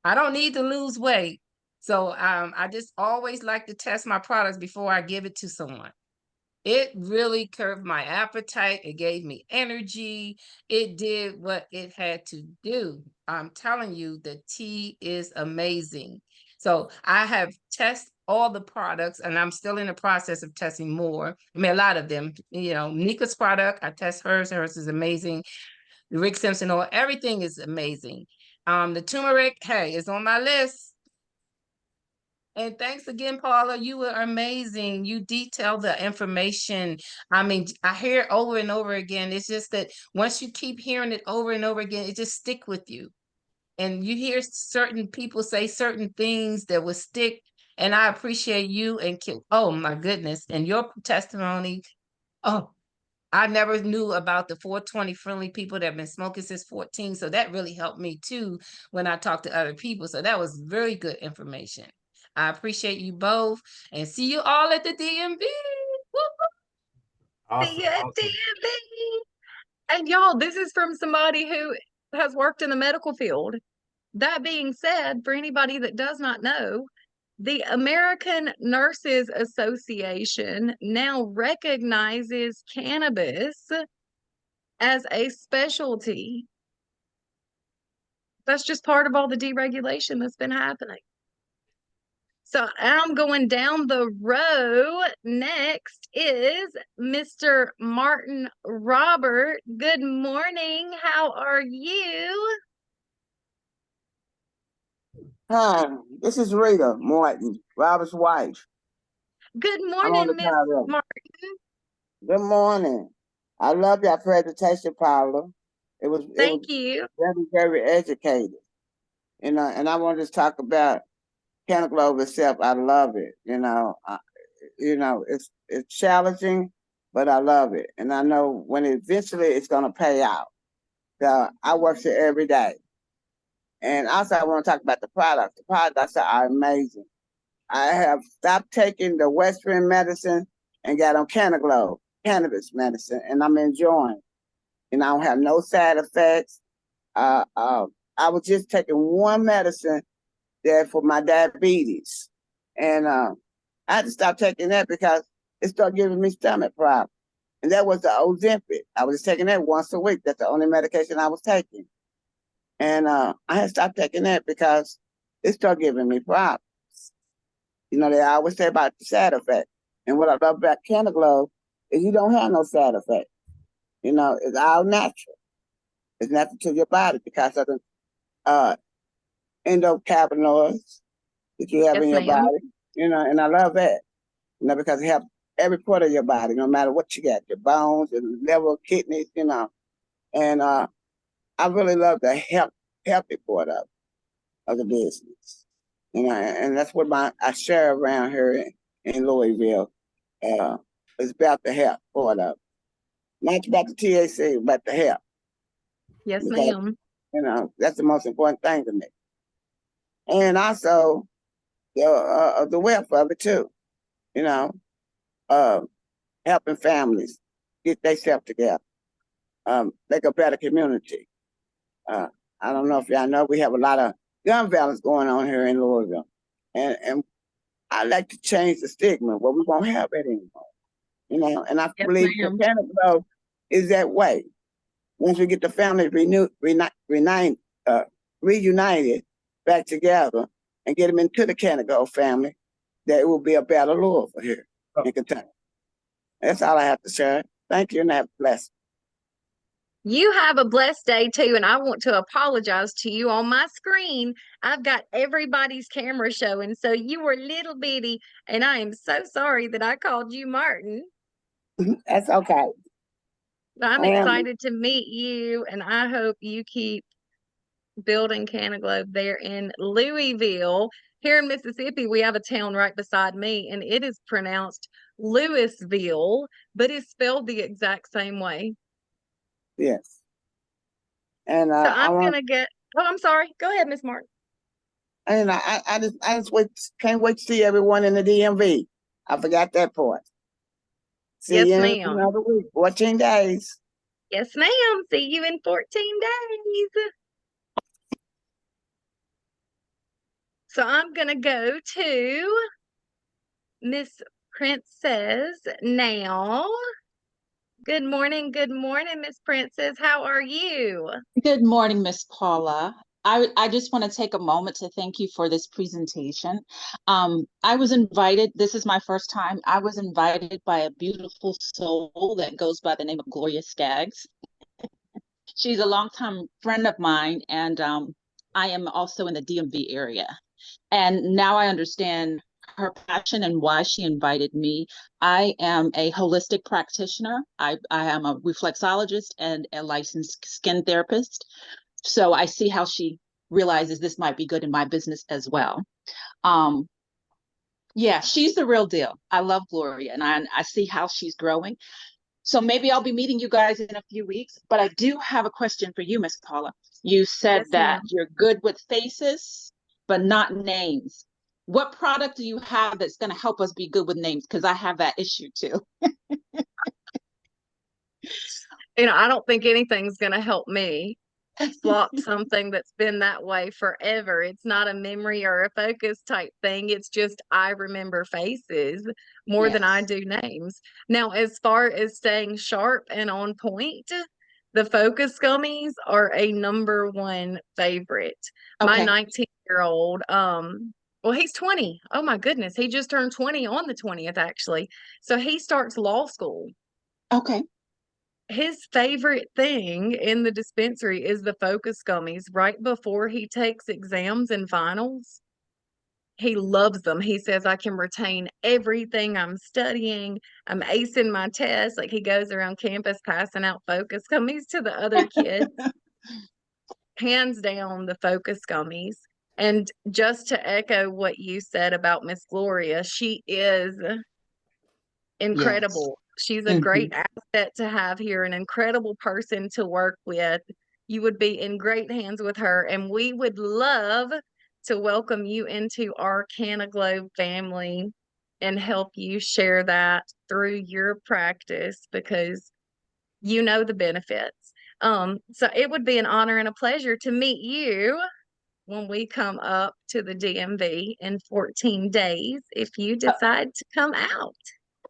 I don't need to lose weight. So I just always like to test my products before I give it to someone. It really curbed my appetite. It gave me energy. It did what it had to do. I'm telling you, the tea is amazing. So I have tested all the products, and I'm still in the process of testing more. I mean, a lot of them. Nika's product, I test hers. Hers is amazing. The Rick Simpson oil, everything is amazing. The turmeric, hey, is on my list. And thanks again, Paula. You were amazing. You detailed the information. I mean, I hear it over and over again. It's just that once you keep hearing it over and over again, it just stick with you. And you hear certain people say certain things that will stick. And I appreciate you and oh my goodness. And your testimony. Oh, I never knew about the 420 friendly people that have been smoking since 14. So that really helped me too when I talked to other people. So that was very good information. I appreciate you both and see you all at the DMV. Awesome, See you at awesome. DMV. And y'all, this is from somebody who has worked in the medical field. That being said, for anybody that does not know, the American Nurses Association now recognizes cannabis as a specialty. That's just part of all the deregulation that's been happening. So I'm going down the row. Next is Mr. Martin Robert. Good morning. How are you? Hi, this is Rita Martin, Robert's wife. Good I'm on morning, the Miss panel. Martin. Good morning. I love your presentation, Paula. Thank you. Very, very educated. And I want to talk about Cannaglobe itself. I love it. It's challenging, but I love it. And I know when eventually it's gonna pay out. So I work here every day. And also I want to talk about the products. The products are amazing. I have stopped taking the Western medicine and got on Cannaglobe, cannabis medicine, and I'm enjoying. And I don't have no side effects. I was just taking one medicine there for my diabetes, and I had to stop taking that because it started giving me stomach problems. And that was the Ozempic. I was taking that once a week. That's the only medication I was taking. And I had stopped taking that because it started giving me problems. You know, they always say about the side effect. And what I love about Cannaglobe is you don't have no side effect. You know, it's all natural. It's natural to your body because of the endocannabinoids that you have Yes, in your ma'am. body. You know, and I love that. You know, because it helps every part of your body, no matter what you got, your bones, your liver, kidneys, you know. And I really love the healthy part of the business. You know, and that's what I share around here in Louisville. It's about the health part of it. Not about the THC, but the health. Yes, Because, ma'am. you know, that's the most important thing to me. And also the wealth of it too. You know, helping families get themselves together, make a better community. I don't know if y'all know, we have a lot of gun violence going on here in Louisville. And I like to change the stigma, but we won't have it anymore. You know, and I Yes, believe the ma'am. Cannaglobe is that way. Once we get the family reunited back together and get them into the Cannaglobe family, that it will be a better Louisville here in Kentucky. That's all I have to share. Thank you, and have a blessed. You have a blessed day too, and I want to apologize to you. On my screen, I've got everybody's camera showing, so you were little bitty, and I am so sorry that I called you Martin. That's okay. I'm excited to meet you, and I hope you keep building Cannaglobe there in Louisville. Here in Mississippi, we have a town right beside me, and it is pronounced Louisville, but it's spelled the exact same way. Yes. And so I'm gonna get. Oh, I'm sorry. Go ahead, Miss Martin. And I just can't wait to see everyone in the DMV. I forgot that part. See Yes, you in ma'am. another week, 14 days. Yes, ma'am. See you in 14 days. So I'm gonna go to Miss Princess now. Good morning, Miss Princess. How are you? Good morning, Miss Paula. I just want to take a moment to thank you for this presentation. I was invited, this is my first time, I was invited by a beautiful soul that goes by the name of Gloria Skaggs. She's a longtime friend of mine, and I am also in the DMV area. And now I understand her passion and why she invited me. I am a holistic practitioner. I am a reflexologist and a licensed skin therapist. So I see how she realizes this might be good in my business as well. Yeah, she's the real deal. I love Gloria, and I see how she's growing. So maybe I'll be meeting you guys in a few weeks, but I do have a question for you, Miss Paula. You said Yes, that ma'am. you're good with faces, but not names. What product do you have that's going to help us be good with names? Because I have that issue too. I don't think anything's gonna help me swap something that's been that way forever. It's not a memory or a focus type thing. It's just I remember faces more than I do names. Now, as far as staying sharp and on point, the focus gummies are a #1 favorite. My Okay. 19-year-old, well, he's 20. Oh my goodness, he just turned 20 on the 20th, actually. So he starts law school. Okay. His favorite thing in the dispensary is the focus gummies right before he takes exams and finals. He loves them. He says, I can retain everything I'm studying. I'm acing my tests. Like, he goes around campus passing out focus gummies to the other kids. Hands down, the focus gummies. And just to echo what you said about Miss Gloria, she is incredible. She's a great asset to have here, an incredible person to work with. You would be in great hands with her, and we would love to welcome you into our Cannaglobe family and help you share that through your practice because you know the benefits. So it would be an honor and a pleasure to meet you when we come up to the DMV in 14 days if you decide to come out.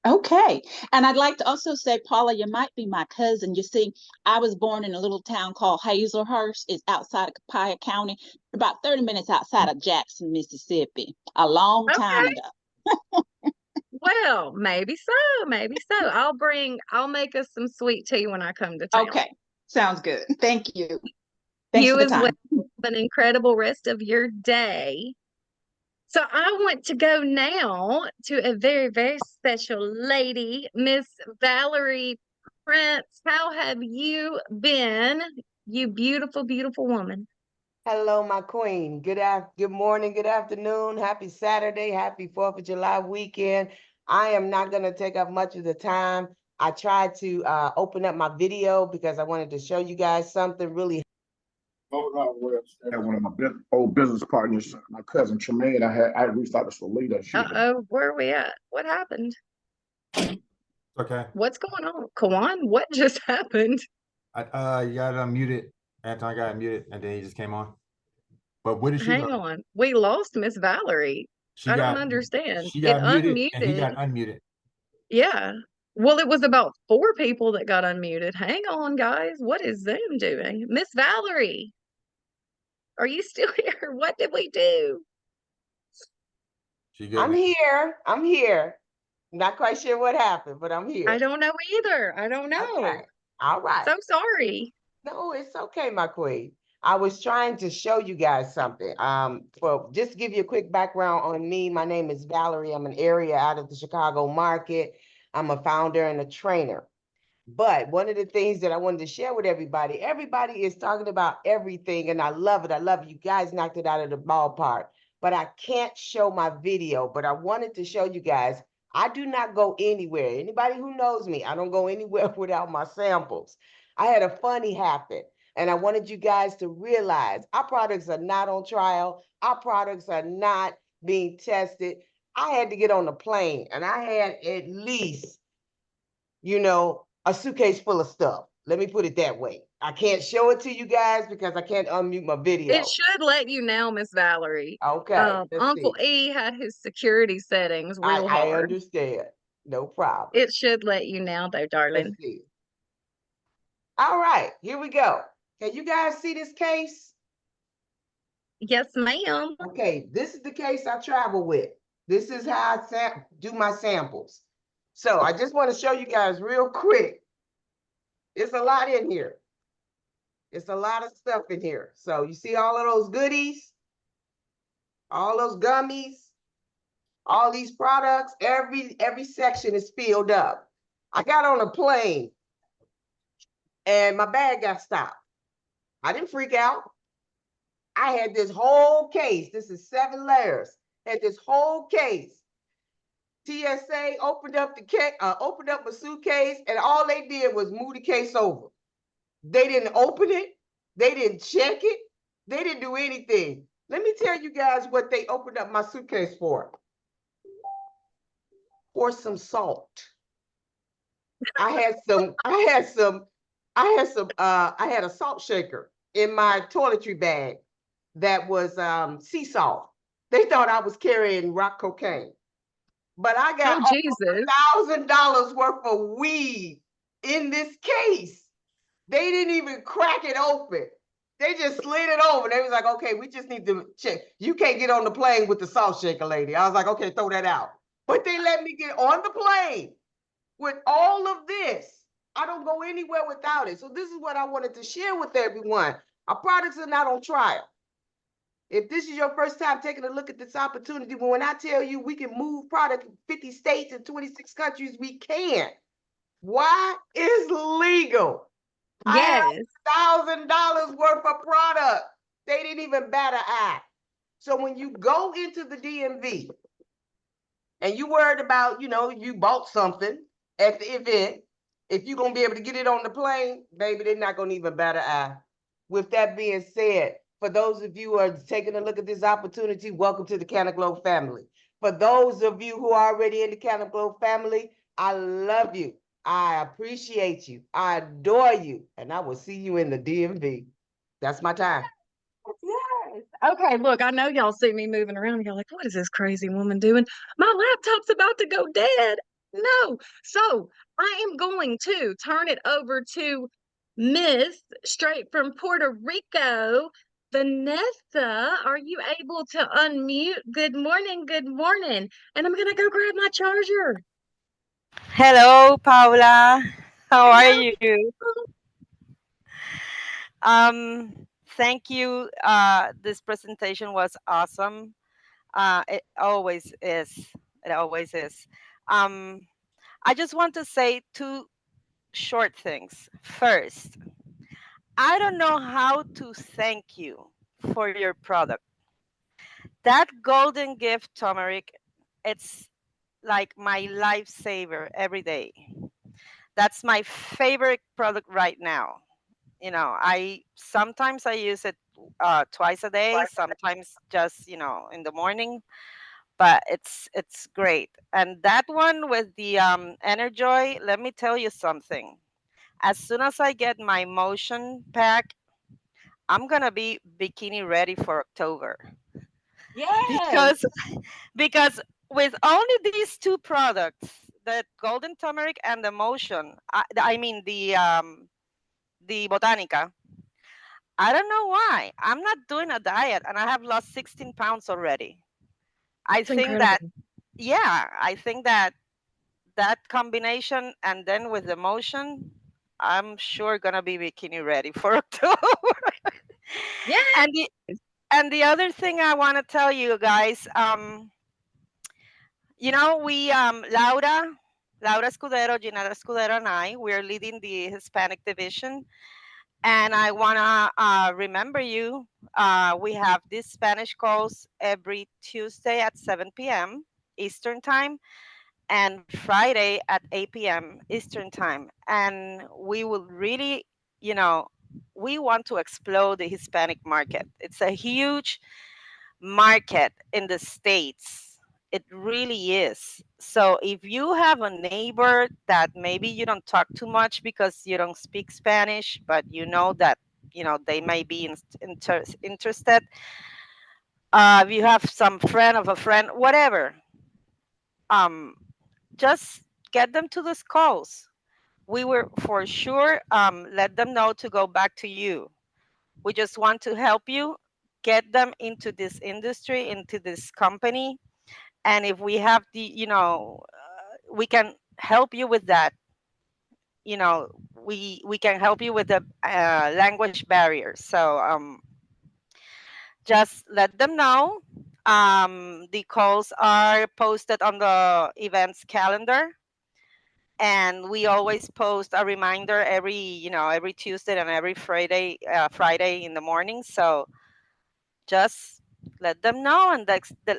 Okay. And I'd like to also say, Paula, you might be my cousin. You see, I was born in a little town called Hazelhurst. It's outside of Copiah County, about 30 minutes outside of Jackson, Mississippi, a long time Okay. ago. Well, maybe so, maybe so. I'll make us some sweet tea when I come to town. Okay. Sounds good. Thank you. Thanks You for the as well. time. Have an incredible rest of your day. So I want to go now to a very, very special lady, Miss Valerie Prince. How have you been, you beautiful, beautiful woman? Hello, my queen. Good morning, good afternoon. Happy Saturday. Happy 4th of July weekend. I am not going to take up much of the time. I tried to open up my video because I wanted to show you guys something really. I had one of my old business partners, my cousin Tremaine. I reached out to Solita. Uh-oh, where are we at? What happened? Okay. What's going on? Kawan, what just happened? You got unmuted. Anton got unmuted, and then he just came on. But what did she Hang on. We lost Miss Valerie. I don't understand. She got It muted, and he unmuted. got unmuted. Yeah. Well, it was about 4 people that got unmuted. Hang on, guys. What is Zoom doing? Miss Valerie, are you still here? What did we do? I'm here. I'm here. Not quite sure what happened, but I'm here. I don't know either. I don't know. Okay. All right. So sorry. No, it's okay, my queen. I was trying to show you guys something. For just to give you a quick background on me, my name is Valerie. I'm an area out of the Chicago market. I'm a founder and a trainer. But one of the things that I wanted to share with everybody is talking about everything, and I love it. I love it. You guys knocked it out of the ballpark. But I can't show my video, but I wanted to show you guys, I do not go anywhere. Anybody who knows me, I don't go anywhere without my samples. I had a funny happen, and I wanted you guys to realize our products are not on trial. Our products are not being tested. I had to get on a plane, and I had at least, a suitcase full of stuff. Let me put it that way. I can't show it to you guys because I can't unmute my video. It should let you now, Miss Valerie. Okay. Uncle E had his security settings real hard. I understand. No problem. It should let you now, though, darling. Let's see. All right, here we go. Can you guys see this case? Yes, ma'am. Okay, this is the case I travel with. This is how I do my samples. So I just want to show you guys real quick. It's a lot in here. It's a lot of stuff in here. So you see all of those goodies, all those gummies, all these products, every section is filled up. I got on a plane and my bag got stopped. I didn't freak out. I had this whole case. This is 7 layers. Had this whole case. TSA opened up a suitcase, and all they did was move the case over. They didn't open it. They didn't check it. They didn't do anything. Let me tell you guys what they opened up my suitcase for. For some salt. I had a salt shaker in my toiletry bag that was sea salt. They thought I was carrying rock cocaine. But I got $1,000 worth of weed in this case. They didn't even crack it open. They just slid it over. They was like, okay, we just need to check. You can't get on the plane with the salt shaker, lady. I was like, okay, throw that out. But they let me get on the plane with all of this. I don't go anywhere without it. So this is what I wanted to share with everyone. Our products are not on trial. If this is your first time taking a look at this opportunity, when I tell you we can move product in 50 states and 26 countries, we can. Why? It's legal. Yes. I have $1,000 worth of product. They didn't even bat an eye. So when you go into the DMV and you worried about, you bought something at the event, if you're going to be able to get it on the plane, baby, they're not going to even bat an eye. With that being said, For those of you who are taking a look at this opportunity, welcome to the Cannaglobe family. For those of you who are already in the Cannaglobe family, I love you. I appreciate you. I adore you. And I will see you in the DMV. That's my time. Yes. Okay, look, I know y'all see me moving around. Y'all like, what is this crazy woman doing? My laptop's about to go dead. No. So I am going to turn it over to Miss straight from Puerto Rico. Vanessa, are you able to unmute? Good morning, good morning. And I'm gonna go grab my charger. Hello, Paula. How are Hello. you? Thank you. This presentation was awesome. It always is. It always is. Um, I just want to say two short things. First, I don't know how to thank you for your product. That golden gift turmeric, it's like my lifesaver every day. That's my favorite product right now. I sometimes I use it twice a day, sometimes just in the morning, but it's great. And that one with the Enerjoy, let me tell you something. As soon as I get my motion pack, I'm gonna be bikini ready for October. Yes. Because with only these two products, the golden turmeric and the motion, I mean the botanica, I don't know why. I'm not doing a diet and I have lost 16 pounds already. I It's think that, incredible. yeah, I think that that combination and then with the motion, I'm sure gonna be bikini ready for October. Yes. and the and the other thing I want to tell you guys, we Laura Escudero, Gina Escudero, and I, we're leading the Hispanic division. And I want to remember you. We have these Spanish calls every Tuesday at 7 p.m. Eastern Time and Friday at 8 p.m. Eastern Time. And we will really, we want to explode the Hispanic market. It's a huge market in the States. It really is. So if you have a neighbor that maybe you don't talk too much because you don't speak Spanish, but you know that they may be interested. If you have some friend of a friend, whatever, um, just get them to these calls. We will for sure let them know to go back to you. We just want to help you get them into this industry, into this company. And if we have we can help you with that. We can help you with the language barriers. So just let them know. The calls are posted on the events calendar, and we always post a reminder every Tuesday and every Friday in the morning. So just let them know, and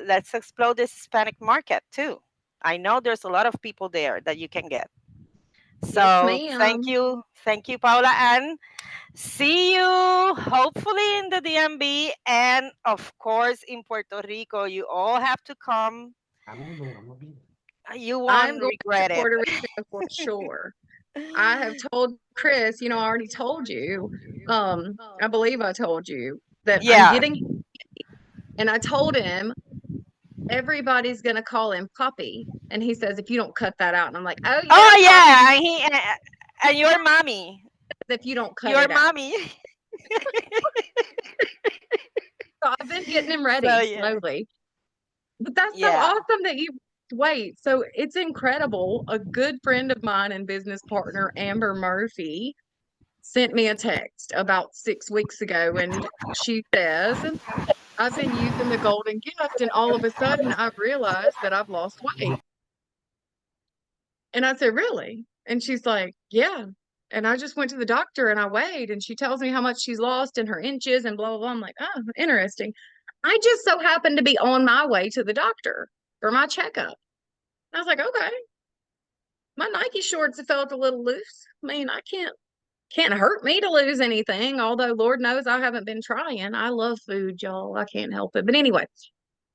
let's explode this Hispanic market too. I know there's a lot of people there that you can get. Yes, So ma'am. thank you, Paula, and see you hopefully in the DMV, and of course in Puerto Rico. You all have to come. I'm gonna be You I'm won't going to regret it. Puerto Rico for sure. I have told Chris, I already told you, I believe I told you that I'm Yeah. getting, and I told him everybody's going to call him Poppy. And he says, if you don't cut that out. And I'm like, oh, yeah, Oh Poppy, yeah, and your mommy. if you don't cut Your it out. mommy. So I've been getting him So ready yeah. slowly. But that's so Yeah. awesome that you wait. So it's incredible. A good friend of mine and business partner, Amber Murphy, sent me a text about 6 weeks ago, and she says, I've been using the golden gift, and all of a sudden I've realized that I've lost weight. And I said, really? And she's like, yeah. And I just went to the doctor and I weighed, and she tells me how much she's lost in her inches and blah, blah, blah. I'm like, oh, interesting. I just so happened to be on my way to the doctor for my checkup. I was like, okay. My Nike shorts have felt a little loose. I mean, I can't can't hurt me to lose anything, although Lord knows I haven't been trying. I love food, y'all. I can't help it. But anyway,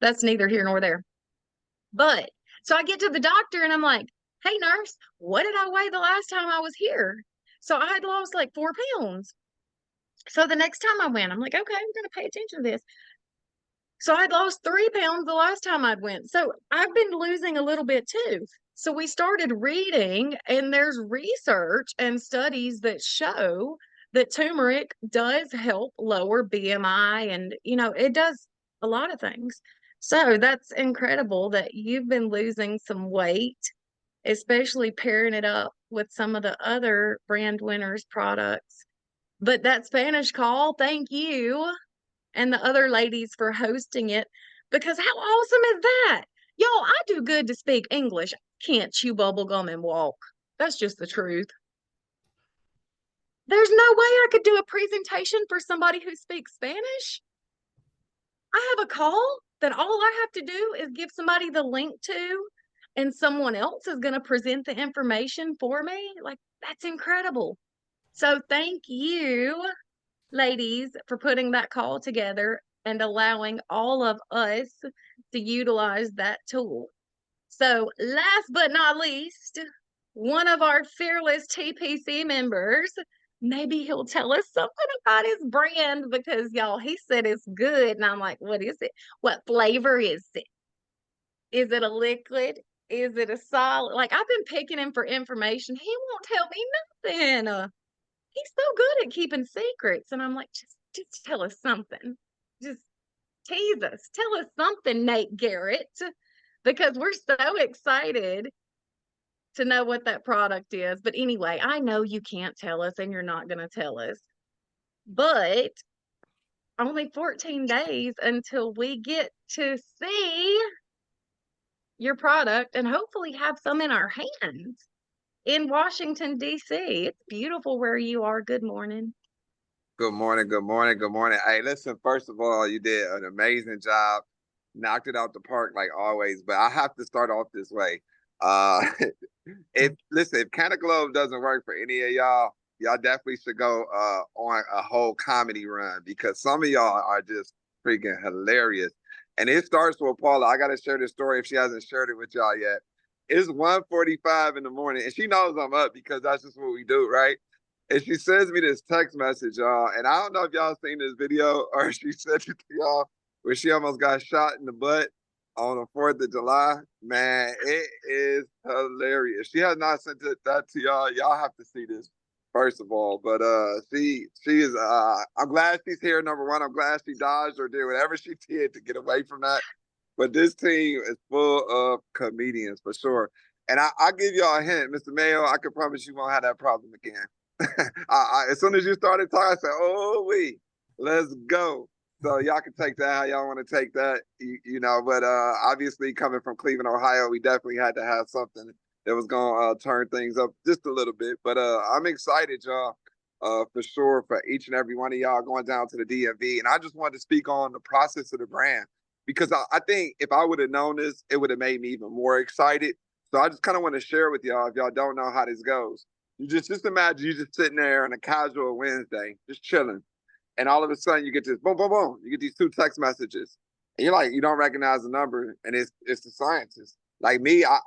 that's neither here nor there. But so I get to the doctor and I'm like, hey, nurse, what did I weigh the last time I was here? So I had lost like 4 pounds. So the next time I went, I'm like, okay, I'm going to pay attention to this. So I'd lost 3 pounds the last time I'd went. So I've been losing a little bit too. So we started reading, and there's research and studies that show that turmeric does help lower BMI, and it does a lot of things. So that's incredible that you've been losing some weight, especially pairing it up with some of the other brand winners products. But that Spanish call, thank you and the other ladies for hosting it, because how awesome is that? Y'all, I do good to speak English. I can't chew bubblegum and walk. That's just the truth. There's no way I could do a presentation for somebody who speaks Spanish. I have a call that all I have to do is give somebody the link to, and someone else is going to present the information for me. Like, that's incredible. So thank you, ladies, for putting that call together and allowing all of us to utilize that tool. So last but not least, one of our fearless TPC members, maybe he'll tell us something about his brand, because y'all, he said it's good. And I'm like, what is it? What flavor is it? Is it a liquid? Is it a solid? Like, I've been picking him for information. He won't tell me nothing. He's so good at keeping secrets. And I'm like, just tell us something. Just tease us. Tell us something, Nate Garrett, because we're so excited to know what that product is. But anyway, I know you can't tell us and you're not going to tell us. But only 14 days until we get to see your product and hopefully have some in our hands in Washington, D.C. It's beautiful where you are. Good morning. Good morning, good morning, good morning. Hey, listen, first of all, you did an amazing job. Knocked it out the park like always, but I have to start off this way. Uh if Cannaglobe doesn't work for any of y'all definitely should go on a whole comedy run, because some of y'all are just freaking hilarious. And it starts with Paula. I gotta share this story if she hasn't shared it with y'all yet. It's 1:45 in the morning, and she knows I'm up because that's just what we do, right? And she sends me this text message, y'all. And I don't know if y'all seen this video or she sent it to y'all, where she almost got shot in the butt on the 4th of July. Man, it is hilarious. She has not sent that to y'all. Y'all have to see this, first of all. But she is I'm glad she's here, number one. I'm glad she dodged or did whatever she did to get away from that. But this team is full of comedians for sure. And I'll give y'all a hint, Mr. Mayo, I can promise you won't have that problem again. As soon as you started talking, I said, "Oh, let's go." So y'all can take that how y'all want to take that, But obviously, coming from Cleveland, Ohio, we definitely had to have something that was gonna turn things up just a little bit. But I'm excited, y'all, for sure, for each and every one of y'all going down to the DMV. And I just wanted to speak on the process of the brand, because I think if I would have known this, it would have made me even more excited. So I just kind of want to share with y'all, if y'all don't know how this goes. You just imagine you just sitting there on a casual Wednesday, just chilling, and all of a sudden you get this boom, boom, boom. You get these 2 text messages, and you're like, you don't recognize the number, and it's the scientist. Like me, I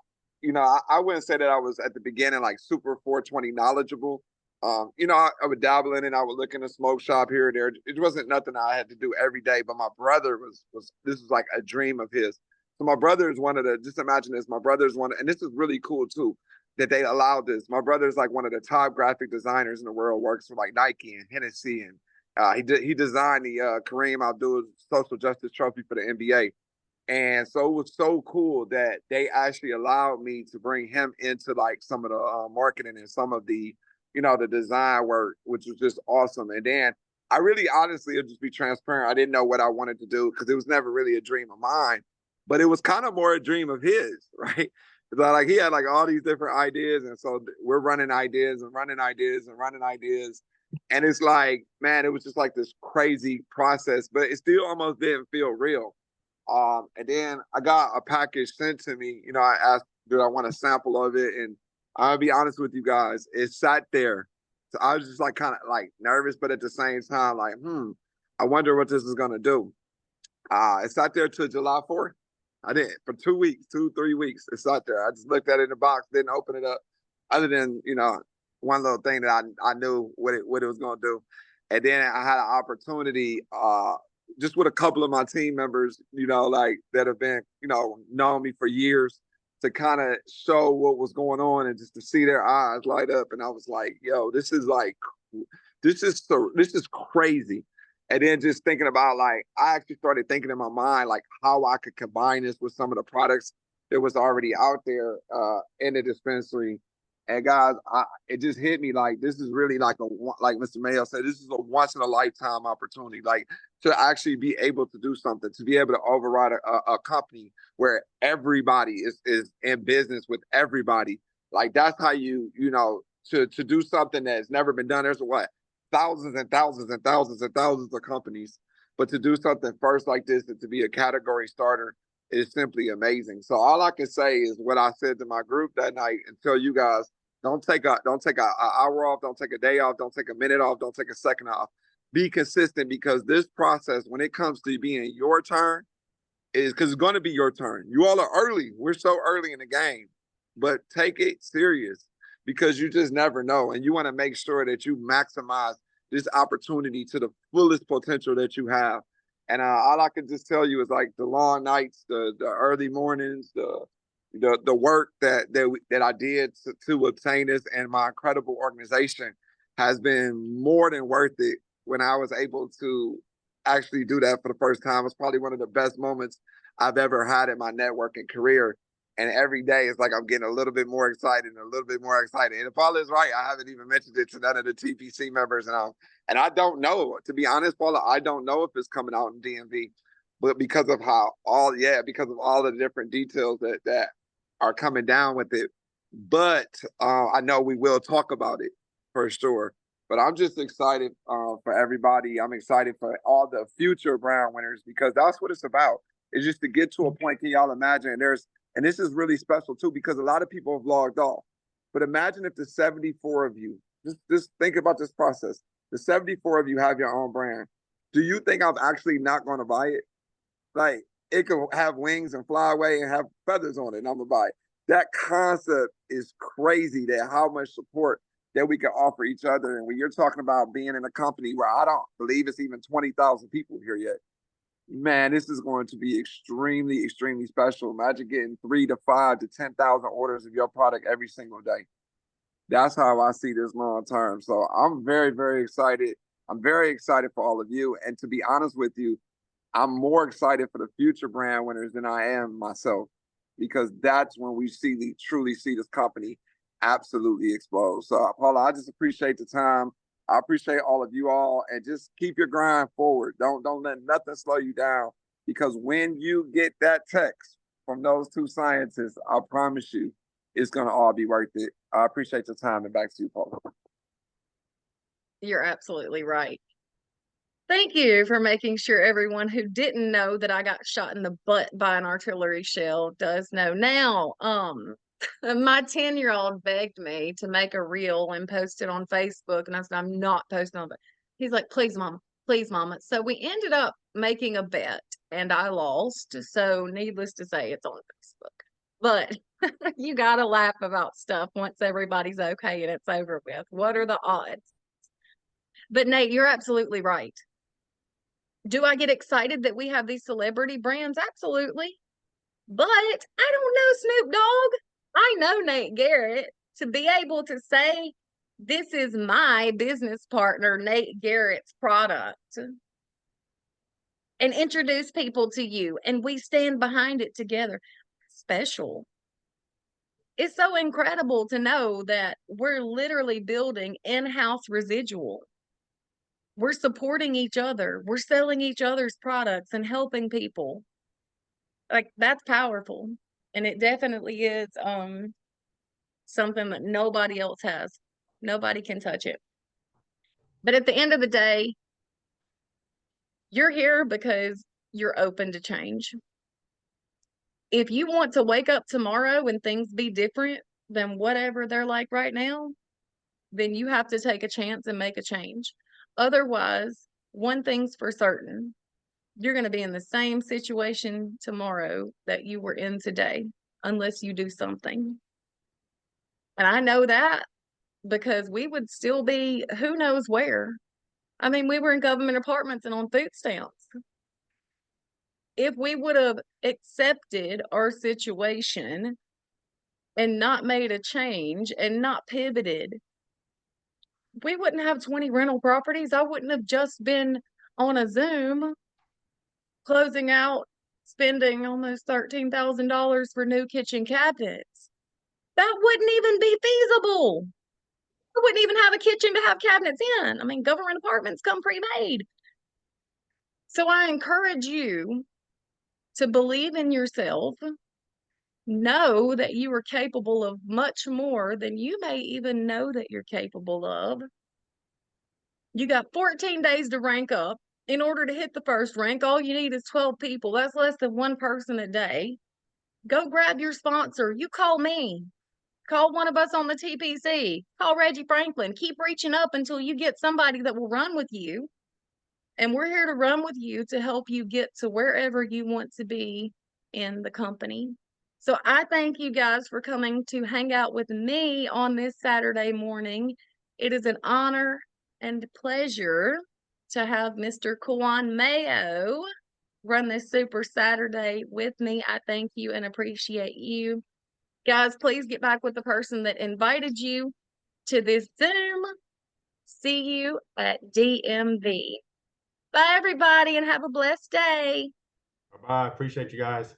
wouldn't say that I was at the beginning like super 420 knowledgeable. I would dabble in it. I would look in a smoke shop here or there. It wasn't nothing I had to do every day. But my brother was this was like a dream of his. So my brother is just imagine this. My brother is and this is really cool too, that they allowed this. My brother's like one of the top graphic designers in the world, works for like Nike and Hennessy, and he designed the Kareem Abdul Social Justice Trophy for the NBA. And so it was so cool that they actually allowed me to bring him into like some of the marketing and some of the, the design work, which was just awesome. And then I really honestly, it'll just be transparent, I didn't know what I wanted to do because it was never really a dream of mine, but it was kind of more a dream of his, right? Like he had like all these different ideas, and so we're running ideas and running ideas and running ideas, and it's like, man, it was just like this crazy process, but it still almost didn't feel real. And then I got a package sent to me. I asked, did I want a sample of it? And I'll be honest with you guys, it sat there So I was just like kind of like nervous, but at the same time, like, I wonder what this is gonna do. It sat there till July 4th. I didn't for 2 weeks, 3 weeks. It sat there. I just looked at it in the box, didn't open it up, other than one little thing that I knew what it was gonna do. And then I had an opportunity, just with a couple of my team members, like that have been, known me for years, to kind of show what was going on and just to see their eyes light up. And I was like, yo, this is crazy. And then just thinking about, like, I actually started thinking in my mind, like, how I could combine this with some of the products that was already out there in the dispensary. And guys, it just hit me like this is really like like Mr. Mayo said, this is a once in a lifetime opportunity, like to actually be able to do something, to be able to override a company where everybody is in business with everybody. Like that's how to do something that's never been done. There's thousands and thousands and thousands and thousands of companies, but to do something first like this and to be a category starter is simply amazing. So all I can say is what I said to my group that night and tell you guys. Don't take an hour off. Don't take a day off. Don't take a minute off. Don't take a second off. Be consistent, because this process, when it comes to being your turn, is because it's going to be your turn. You all are early. We're so early in the game, but take it serious, because you just never know. And you want to make sure that you maximize this opportunity to the fullest potential that you have. And all I can just tell you is, like, the long nights, the early mornings, the work that I did to obtain this, and my incredible organization has been more than worth it. When I was able to actually do that for the first time, it's probably one of the best moments I've ever had in my networking career. And every day it's like I'm getting a little bit more excited and a little bit more excited. And if Paula is right, I haven't even mentioned it to none of the TPC members, and I don't know, to be honest, Paula, I don't know if it's coming out in DMV, but because of all the different details that are coming down with it. But I know we will talk about it for sure. But I'm just excited for everybody. I'm excited for all the future Brown winners, because that's what it's about. It's just to get to a point. Can y'all imagine? And this is really special too, because a lot of people have logged off. But imagine if the 74 of you, just think about this process. The 74 of you have your own brand. Do you think I'm actually not going to buy it? Like, it could have wings and fly away and have feathers on it, and I'm gonna buy it. That concept is crazy, that how much support that we can offer each other. And when you're talking about being in a company where I don't believe it's even 20,000 people here yet, man, this is going to be extremely, extremely special. Imagine getting 3 to 5 to 10,000 orders of your product every single day. That's how I see this long term. So I'm very, very excited. I'm very excited for all of you. And to be honest with you, I'm more excited for the future brand winners than I am myself, because that's when we truly see this company absolutely explode. So, Paula, I just appreciate the time. I appreciate all of you all, and just keep your grind forward. Don't let nothing slow you down, because when you get that text from those two scientists, I promise you, it's going to all be worth it. I appreciate the time, and back to you, Paula. You're absolutely right. Thank you for making sure everyone who didn't know that I got shot in the butt by an artillery shell does know now. My 10-year-old begged me to make a reel and post it on Facebook, and I said, I'm not posting on it. He's like, please, mama, please, mama. So we ended up making a bet, and I lost. So needless to say, it's on Facebook. But you got to laugh about stuff once everybody's okay and it's over with. What are the odds? But Nate, you're absolutely right. Do I get excited that we have these celebrity brands? Absolutely. But I don't know Snoop Dogg. I know Nate Garrett. To be able to say, this is my business partner, Nate Garrett's product, and introduce people to you, and we stand behind it together. Special. It's so incredible to know that we're literally building in-house residual. We're supporting each other. We're selling each other's products and helping people. Like, that's powerful. And it definitely is something that nobody else has. Nobody can touch it. But at the end of the day, you're here because you're open to change. If you want to wake up tomorrow and things be different than whatever they're like right now, then you have to take a chance and make a change. Otherwise, one thing's for certain, you're going to be in the same situation tomorrow that you were in today, unless you do something. And I know that because we would still be who knows where. I mean, we were in government apartments and on food stamps. If we would have accepted our situation and not made a change and not pivoted, we wouldn't have 20 rental properties. I wouldn't have just been on a Zoom closing out, spending almost $13,000 for new kitchen cabinets. That wouldn't even be feasible. I wouldn't even have a kitchen to have cabinets in. I mean, government apartments come pre-made. So I encourage you to believe in yourself. Know that you are capable of much more than you may even know that you're capable of. You got 14 days to rank up. In order to hit the first rank, all you need is 12 people. That's less than one person a day. Go grab your sponsor. You call me. Call one of us on the TPC. Call Reggie Franklin. Keep reaching up until you get somebody that will run with you. And we're here to run with you to help you get to wherever you want to be in the company. So I thank you guys for coming to hang out with me on this Saturday morning. It is an honor and pleasure to have Mr. Kawan Mayo run this Super Saturday with me. I thank you and appreciate you. Guys, please get back with the person that invited you to this Zoom. See you at DMV. Bye, everybody, and have a blessed day. Bye-bye. Appreciate you guys.